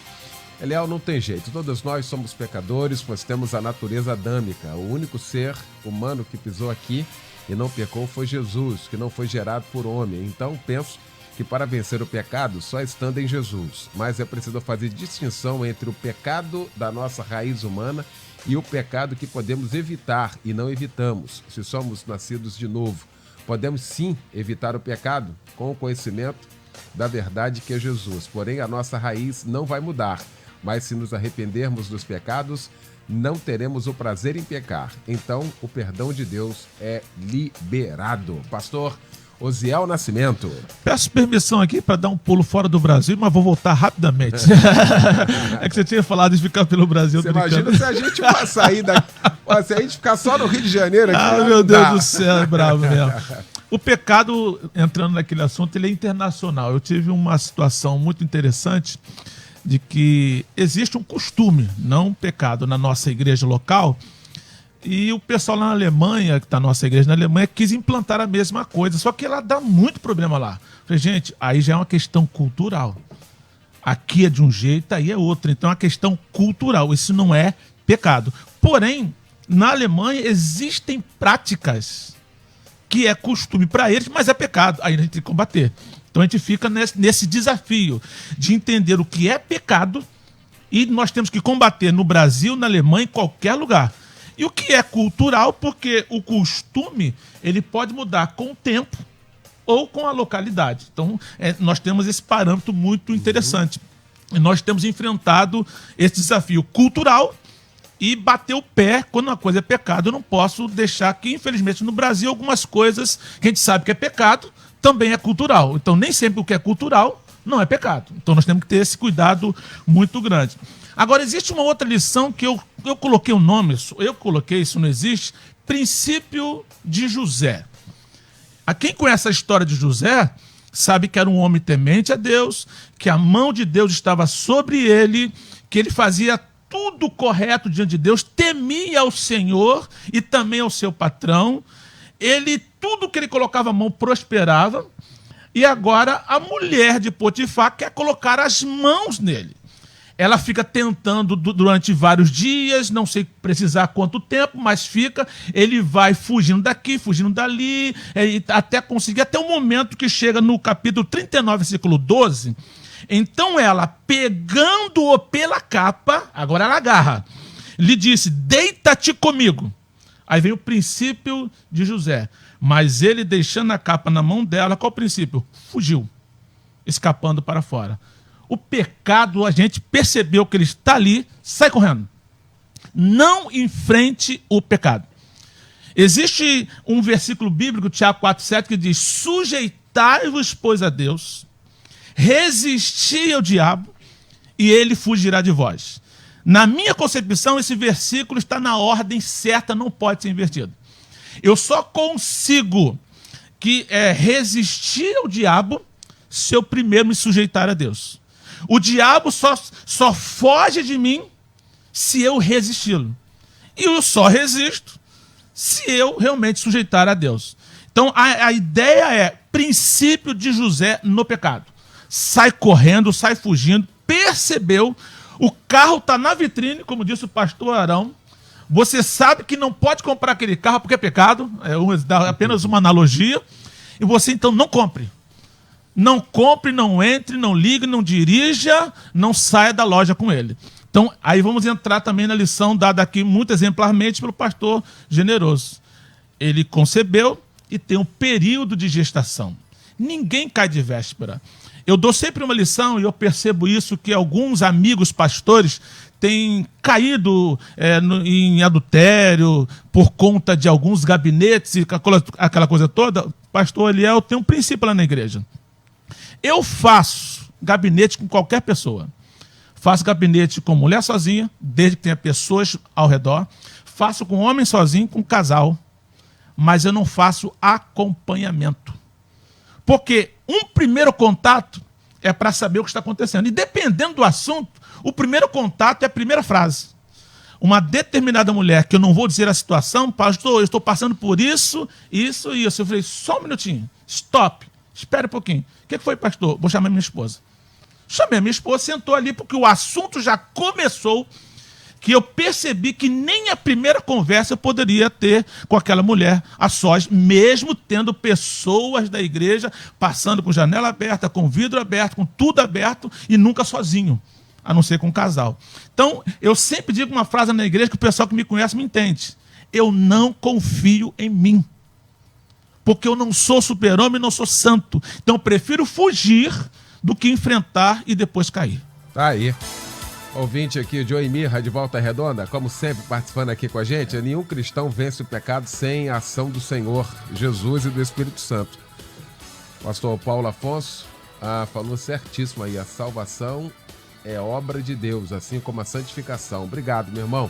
Eliel, não tem jeito, todos nós somos pecadores, pois temos a natureza adâmica. O único ser humano que pisou aqui e não pecou foi Jesus, que não foi gerado por homem. Então penso que para vencer o pecado só estando em Jesus. Mas é preciso fazer distinção entre o pecado da nossa raiz humana e o pecado que podemos evitar e não evitamos, se somos nascidos de novo. Podemos sim evitar o pecado com o conhecimento da verdade que é Jesus. Porém, a nossa raiz não vai mudar. Mas se nos arrependermos dos pecados, não teremos o prazer em pecar. Então, o perdão de Deus é liberado. Pastor Osiel Nascimento. Peço permissão aqui para dar um pulo fora do Brasil, mas vou voltar rapidamente. É que você tinha falado de ficar pelo Brasil. Você imagina se a gente sair daqui, se a gente ficar só no Rio de Janeiro aqui. Ah, meu Deus do céu, é bravo mesmo. O pecado, entrando naquele assunto, ele é internacional. Eu tive uma situação muito interessante de que existe um costume, não um pecado, na nossa igreja local. E o pessoal lá na Alemanha, que está na nossa igreja na Alemanha, quis implantar a mesma coisa. Só que ela dá muito problema lá. Falei, gente, aí já é uma questão cultural. Aqui é de um jeito, aí é outro. Então é uma questão cultural. Isso não é pecado. Porém, na Alemanha existem práticas que é costume para eles, mas é pecado. Aí a gente tem que combater. Então a gente fica nesse desafio de entender o que é pecado e nós temos que combater no Brasil, na Alemanha, em qualquer lugar. E o que é cultural, porque o costume ele pode mudar com o tempo ou com a localidade. Então nós temos esse parâmetro muito interessante. E nós temos enfrentado esse desafio cultural e bater o pé quando uma coisa é pecado. Eu não posso deixar que, infelizmente, no Brasil, algumas coisas que a gente sabe que é pecado também é cultural. Então, nem sempre o que é cultural não é pecado. Então, nós temos que ter esse cuidado muito grande. Agora, existe uma outra lição que eu coloquei o nome, isso não existe, princípio de José. A quem conhece a história de José sabe que era um homem temente a Deus, que a mão de Deus estava sobre ele, que ele fazia tudo correto diante de Deus, temia ao Senhor e também ao seu patrão. Tudo que ele colocava a mão prosperava. E agora a mulher de Potifar quer colocar as mãos nele. Ela fica tentando durante vários dias, não sei precisar quanto tempo, mas fica. Ele vai fugindo daqui, fugindo dali, até conseguir, até o momento que chega no capítulo 39, versículo 12. Então ela, pegando-o pela capa, agora ela agarra, lhe disse, deita-te comigo. Aí vem o princípio de José. Mas ele, deixando a capa na mão dela, qual o princípio? Fugiu, escapando para fora. O pecado, a gente percebeu que ele está ali, sai correndo. Não enfrente o pecado. Existe um versículo bíblico, Tiago 4,7, que diz, sujeitai-vos, pois, a Deus, resisti ao diabo e ele fugirá de vós. Na minha concepção, esse versículo está na ordem certa, não pode ser invertido. Eu só consigo resistir ao diabo se eu primeiro me sujeitar a Deus. O diabo só foge de mim se eu resisti-lo. E eu só resisto se eu realmente sujeitar a Deus. Então a ideia é princípio de José no pecado. Sai correndo, sai fugindo, percebeu, o carro está na vitrine, como disse o pastor Arão. Você sabe que não pode comprar aquele carro porque é pecado, apenas uma analogia, e você então não compre. Não compre, não entre, não ligue, não dirija, não saia da loja com ele. Então, aí vamos entrar também na lição dada aqui muito exemplarmente pelo pastor Generoso. Ele concebeu e tem um período de gestação. Ninguém cai de véspera. Eu dou sempre uma lição e eu percebo isso, que alguns amigos pastores têm caído em adultério por conta de alguns gabinetes e aquela coisa toda. Pastor Eliel tem um princípio lá na igreja. Eu faço gabinete com qualquer pessoa. Faço gabinete com mulher sozinha, desde que tenha pessoas ao redor. Faço com homem sozinho, com casal. Mas eu não faço acompanhamento. Porque um primeiro contato é para saber o que está acontecendo. E dependendo do assunto, o primeiro contato é a primeira frase. Uma determinada mulher, que eu não vou dizer a situação, pastor, eu estou passando por isso, isso e isso. Eu falei, só um minutinho, stop, espere um pouquinho. O que foi, pastor? Vou chamar minha esposa. Chamei a minha esposa, sentou ali, porque o assunto já começou, que eu percebi que nem a primeira conversa eu poderia ter com aquela mulher a sós, mesmo tendo pessoas da igreja passando com janela aberta, com vidro aberto, com tudo aberto e nunca sozinho. a não ser com um casal. Então, eu sempre digo uma frase na igreja que o pessoal que me conhece me entende. Eu não confio em mim. Porque eu não sou super-homem, não sou santo. Então, eu prefiro fugir do que enfrentar e depois cair. Tá aí. Ouvinte aqui, o Joey Mirra, de Volta Redonda, como sempre, participando aqui com a gente. Nenhum cristão vence o pecado sem a ação do Senhor, Jesus e do Espírito Santo. Pastor Paulo Afonso falou certíssimo aí. A salvação é obra de Deus, assim como a santificação. Obrigado, meu irmão,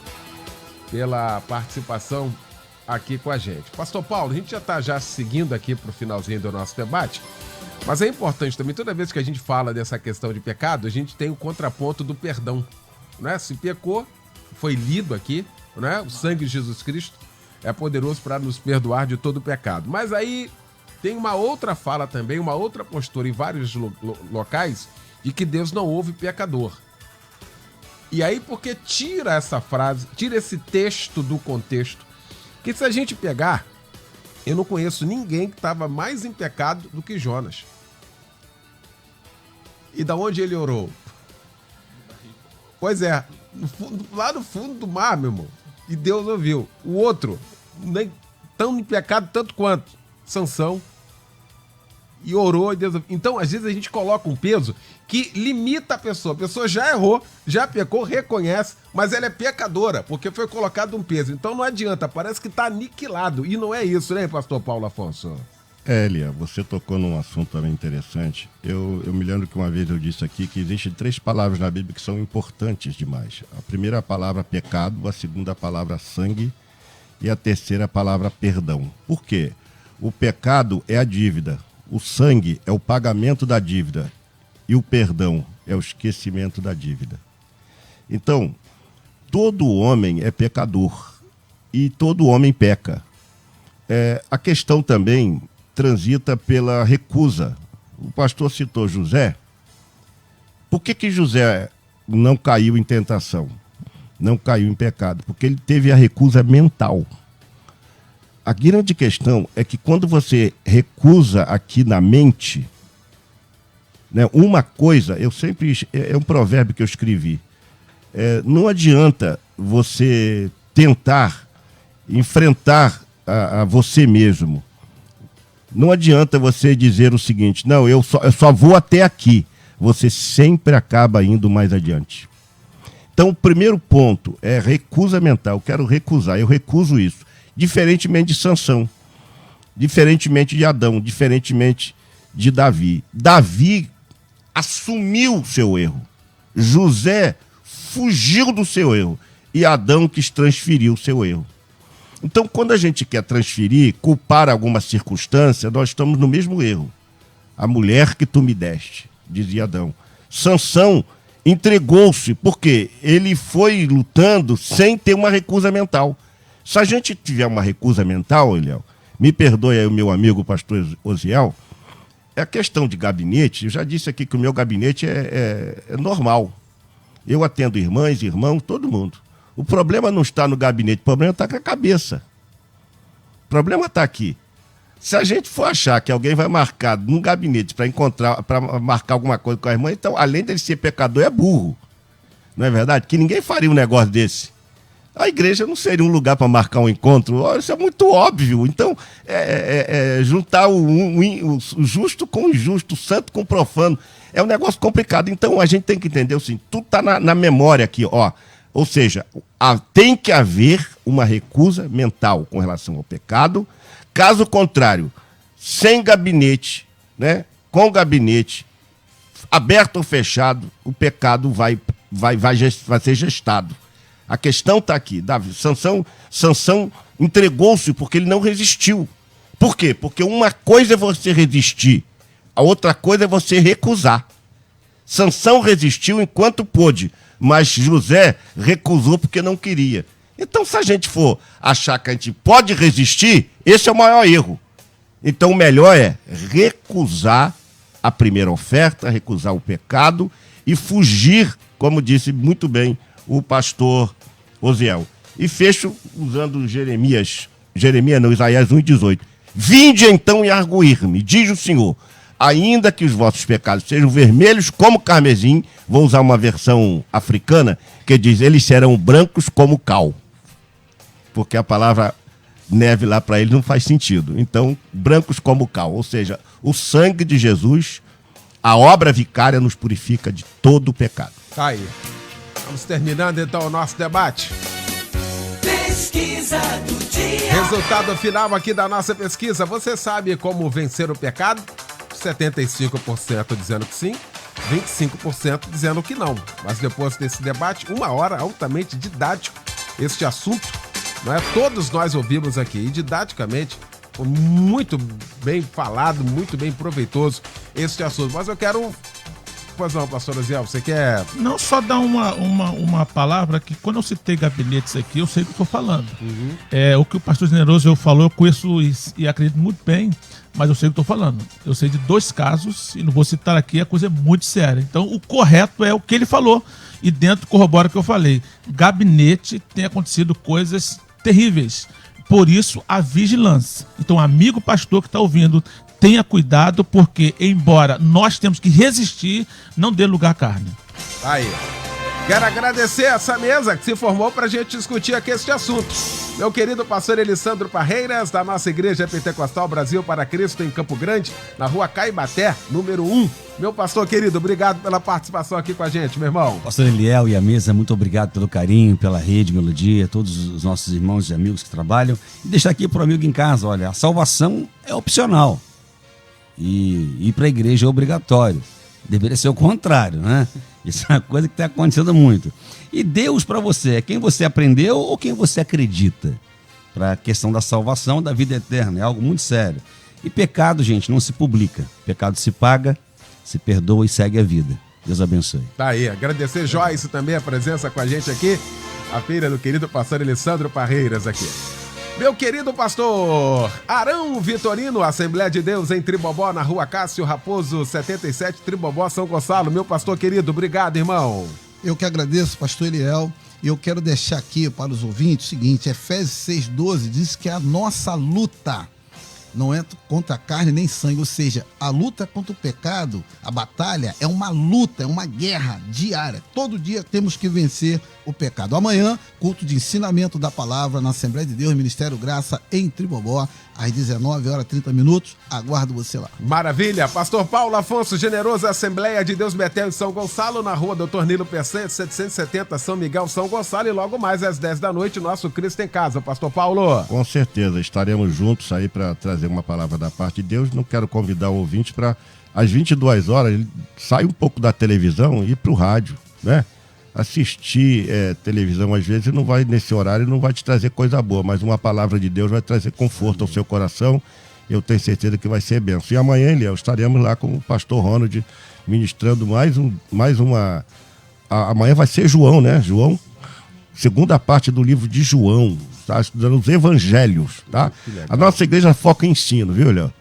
pela participação aqui com a gente. Pastor Paulo, a gente já está seguindo aqui para o finalzinho do nosso debate, mas é importante também, toda vez que a gente fala dessa questão de pecado, a gente tem o contraponto do perdão, né? Se pecou, foi lido aqui, né? O sangue de Jesus Cristo é poderoso para nos perdoar de todo o pecado. Mas aí tem uma outra fala também, uma outra postura em vários locais, de que Deus não ouve pecador. E aí, porque tira essa frase, tira esse texto do contexto, que se a gente pegar, eu não conheço ninguém que estava mais em pecado do que Jonas. E da onde ele orou? Pois é, lá no fundo do mar, meu irmão. E Deus ouviu. O outro, nem tão em pecado tanto quanto Sansão. E orou e Deus ouviu. Então, às vezes, a gente coloca um peso que limita a pessoa. A pessoa já errou, já pecou, reconhece, mas ela é pecadora, porque foi colocado um peso. Então não adianta, parece que está aniquilado. E não é isso, né, pastor Paulo Afonso? Elia, você tocou num assunto também interessante. Eu me lembro que uma vez eu disse aqui que existem 3 palavras na Bíblia que são importantes demais. A primeira palavra pecado, a segunda palavra sangue e a terceira palavra perdão. Por quê? O pecado é a dívida, o sangue é o pagamento da dívida e o perdão é o esquecimento da dívida. Então, todo homem é pecador e todo homem peca. A questão também transita pela recusa. O pastor citou José. Por que José não caiu em tentação? Não caiu em pecado? Porque ele teve a recusa mental. A grande questão é que quando você recusa aqui na mente, né, uma coisa, eu sempre, é um provérbio que eu escrevi, não adianta você tentar enfrentar a você mesmo. Não adianta você dizer o seguinte, não, eu só vou até aqui. Você sempre acaba indo mais adiante. Então, o primeiro ponto é recusa mental. Eu quero recusar, eu recuso isso. Diferentemente de Sansão, diferentemente de Adão, diferentemente de Davi. Davi assumiu o seu erro. José fugiu do seu erro. E Adão quis transferir o seu erro. Então, quando a gente quer transferir, culpar alguma circunstância, nós estamos no mesmo erro. A mulher que tu me deste, dizia Adão. Sansão entregou-se, porque ele foi lutando sem ter uma recusa mental. Se a gente tiver uma recusa mental, Eliel, me perdoe aí o meu amigo o pastor Osiel, é a questão de gabinete. Eu já disse aqui que o meu gabinete é normal. Eu atendo irmãs, irmãos, todo mundo. O problema não está no gabinete, o problema está com a cabeça. O problema está aqui. Se a gente for achar que alguém vai marcar num gabinete para marcar alguma coisa com a irmã, então, além dele ser pecador, é burro. Não é verdade? Que ninguém faria um negócio desse. A igreja não seria um lugar para marcar um encontro. Isso é muito óbvio. Então, juntar o justo com o injusto, o santo com o profano, é um negócio complicado. Então, a gente tem que entender assim, tudo está na memória aqui, ó. Ou seja, tem que haver uma recusa mental com relação ao pecado. Caso contrário, sem gabinete, né, com gabinete, aberto ou fechado, o pecado vai ser gestado. A questão está aqui. Davi, Sansão entregou-se porque ele não resistiu. Por quê? Porque uma coisa é você resistir, a outra coisa é você recusar. Sansão resistiu enquanto pôde, mas José recusou porque não queria. Então, se a gente for achar que a gente pode resistir, esse é o maior erro. Então, o melhor é recusar a primeira oferta, recusar o pecado e fugir, como disse muito bem o pastor Osiel. E fecho usando Isaías 1,18. Vinde então e arguir-me, diz o Senhor, ainda que os vossos pecados sejam vermelhos como carmesim, vou usar uma versão africana, que diz, eles serão brancos como cal. Porque a palavra neve lá para eles não faz sentido. Então, brancos como cal, ou seja, o sangue de Jesus, a obra vicária nos purifica de todo o pecado. Tá aí. Vamos terminando então o nosso debate. Pesquisa do dia. Resultado final aqui da nossa pesquisa. Você sabe como vencer o pecado? 75% dizendo que sim, 25% dizendo que não. Mas depois desse debate, 1 hora altamente didático, este assunto, não é? Todos nós ouvimos aqui e didaticamente, muito bem falado, muito bem proveitoso este assunto. Mas eu quero... Pois não, pastor Osiel, você quer... Não, só dar uma palavra que quando eu citei gabinetes aqui, eu sei o que estou falando. O que o pastor Generoso falou, eu conheço e acredito muito bem, mas eu sei o que estou falando. Eu sei de 2 casos, e não vou citar aqui, a coisa é muito séria. Então, o correto é o que ele falou, e dentro corrobora o que eu falei. Gabinete tem acontecido coisas terríveis. Por isso, a vigilância. Então, amigo pastor que está ouvindo, tenha cuidado, porque, embora nós temos que resistir, não dê lugar à carne. Aí. Quero agradecer essa mesa que se formou para a gente discutir aqui este assunto. Meu querido pastor Elisandro Parreiras, da nossa Igreja Pentecostal Brasil para Cristo, em Campo Grande, na rua Caibaté, número 1. Meu pastor querido, obrigado pela participação aqui com a gente, meu irmão. Pastor Eliel e a mesa, muito obrigado pelo carinho, pela rede Melodia, todos os nossos irmãos e amigos que trabalham. E deixar aqui para o amigo em casa, olha, a salvação é opcional. E ir para a igreja é obrigatório. Deveria ser o contrário, né? Isso é uma coisa que está acontecendo muito. E Deus para você é quem você aprendeu ou quem você acredita? Para a questão da salvação, da vida eterna, é algo muito sério. E pecado, gente, não se publica. Pecado se paga, se perdoa e segue a vida. Deus abençoe. Tá aí, agradecer Joyce também a presença com a gente aqui, a filha do querido pastor Elisandro Parreiras aqui. Meu querido pastor Arão Vitorino, Assembleia de Deus em Tribobó, na rua Cássio Raposo 77, Tribobó, São Gonçalo. Meu pastor querido, obrigado, irmão. Eu que agradeço, pastor Eliel. E eu quero deixar aqui para os ouvintes o seguinte, Efésios 6,12 diz que a nossa luta não é contra a carne nem sangue, ou seja, a luta contra o pecado, a batalha é uma luta, é uma guerra diária. Todo dia temos que vencer o pecado. Amanhã, culto de ensinamento da palavra na Assembleia de Deus, Ministério Graça, em Tribobó, às 19h30. Aguardo você lá. Maravilha. Pastor Paulo Afonso Generoso, Assembleia de Deus Betel em São Gonçalo, na rua Dr. Nilo Peçanha, 770, São Miguel, São Gonçalo. E logo mais às 10 da noite, nosso Cristo em Casa. Pastor Paulo. Com certeza, estaremos juntos aí para trazer uma palavra da parte de Deus. Não quero convidar o ouvinte para, às 22 horas, ele sai um pouco da televisão e ir para o rádio, né? Assistir televisão, às vezes, não vai nesse horário, não vai te trazer coisa boa, mas uma palavra de Deus vai trazer conforto ao seu coração. Eu tenho certeza que vai ser bênção. E amanhã, Eliel, estaremos lá com o pastor Ronald, ministrando mais uma... Amanhã vai ser João, né? João, segunda parte do livro de João, tá? Estudando os evangelhos, tá? A nossa igreja foca em ensino, viu, Léo?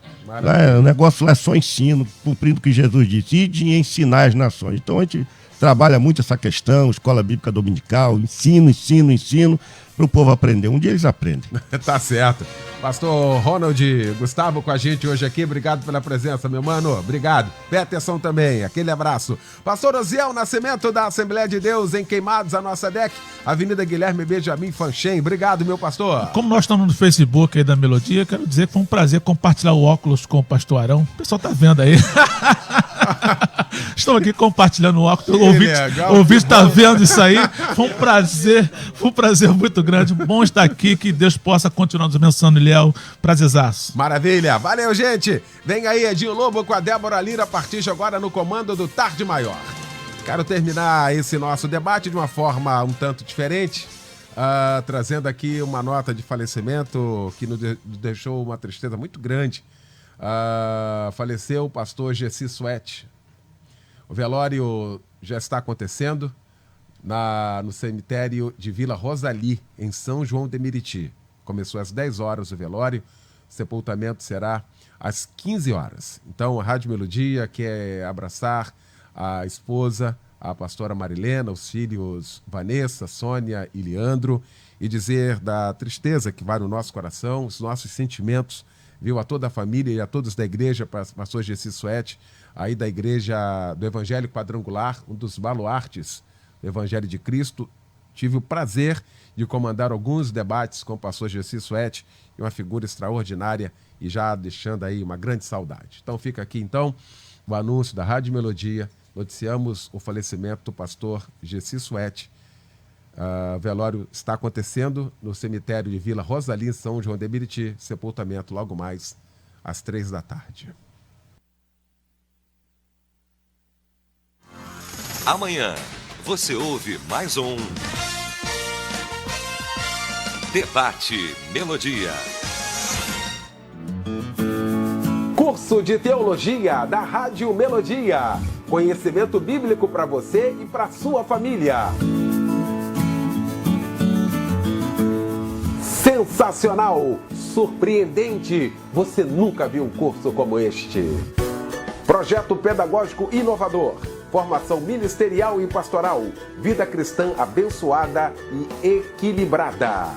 O negócio lá é só ensino, cumprindo o que Jesus disse, e de ensinar as nações. Então a gente trabalha muito essa questão, escola bíblica dominical, ensino, para o povo aprender. Um dia eles aprendem. Tá certo. Pastor Ronald Gustavo com a gente hoje aqui, obrigado pela presença, meu mano, obrigado. Peterson também, aquele abraço. Pastor Osiel Nascimento, da Assembleia de Deus em Queimados, a nossa DEC, Avenida Guilherme Benjamin Fanchen, obrigado, meu pastor. Como nós estamos no Facebook aí da Melodia, quero dizer que foi um prazer compartilhar o óculos com o pastor Arão. O pessoal tá vendo aí. Estamos aqui compartilhando o óculos. O ouvinte está vendo isso aí. Foi um prazer muito grande. Bom estar aqui, que Deus possa continuar nos abençoando, Eliel. Prazerzaço. Maravilha. Valeu, gente. Vem aí, Edinho Lobo com a Débora Lira, a partir de agora no comando do Tarde Maior. Quero terminar esse nosso debate de uma forma um tanto diferente, trazendo aqui uma nota de falecimento que nos deixou uma tristeza muito grande. Faleceu o pastor Gessi Suete. O velório já está acontecendo no cemitério de Vila Rosali, em São João de Meriti. Começou às 10 horas o velório, o sepultamento será às 15 horas. Então, a Rádio Melodia quer abraçar a esposa, a pastora Marilena, os filhos Vanessa, Sônia e Leandro, e dizer da tristeza que vai no nosso coração, os nossos sentimentos viu? A toda a família e a todos da igreja, pastor Gessi Suete, aí da igreja do Evangelho Quadrangular, um dos baluartes do Evangelho de Cristo. Tive o prazer de comandar alguns debates com o pastor Gessi Suete, uma figura extraordinária e já deixando aí uma grande saudade. Então fica aqui então o anúncio da Rádio Melodia. Noticiamos o falecimento do pastor Gessi Suete. O velório está acontecendo no cemitério de Vila Rosalim, São João de Meriti, sepultamento logo mais às 15h. Amanhã você ouve mais um Debate Melodia. Curso de Teologia da Rádio Melodia. Conhecimento bíblico para você e para sua família. Sensacional! Surpreendente! Você nunca viu um curso como este. Projeto pedagógico inovador. Formação ministerial e pastoral. Vida cristã abençoada e equilibrada.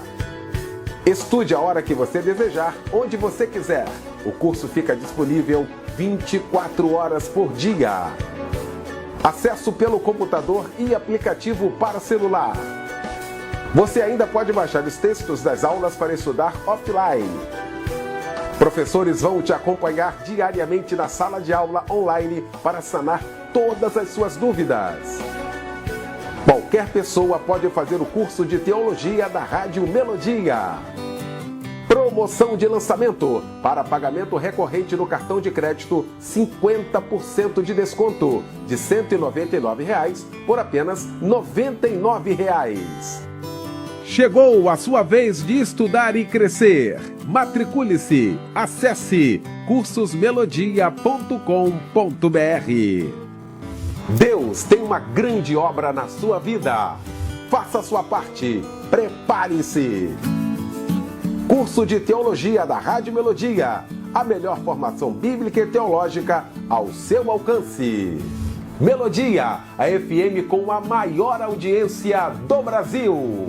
Estude a hora que você desejar, onde você quiser. O curso fica disponível 24 horas por dia. Acesso pelo computador e aplicativo para celular. Você ainda pode baixar os textos das aulas para estudar offline. Professores vão te acompanhar diariamente na sala de aula online para sanar todas as suas dúvidas. Qualquer pessoa pode fazer o curso de teologia da Rádio Melodia. Promoção de lançamento. Para pagamento recorrente no cartão de crédito, 50% de desconto. De R$ 199 por apenas R$ 99. Chegou a sua vez de estudar e crescer. Matricule-se. Acesse cursosmelodia.com.br. Deus tem uma grande obra na sua vida. Faça a sua parte. Prepare-se. Curso de Teologia da Rádio Melodia. A melhor formação bíblica e teológica ao seu alcance. Melodia, a FM com a maior audiência do Brasil.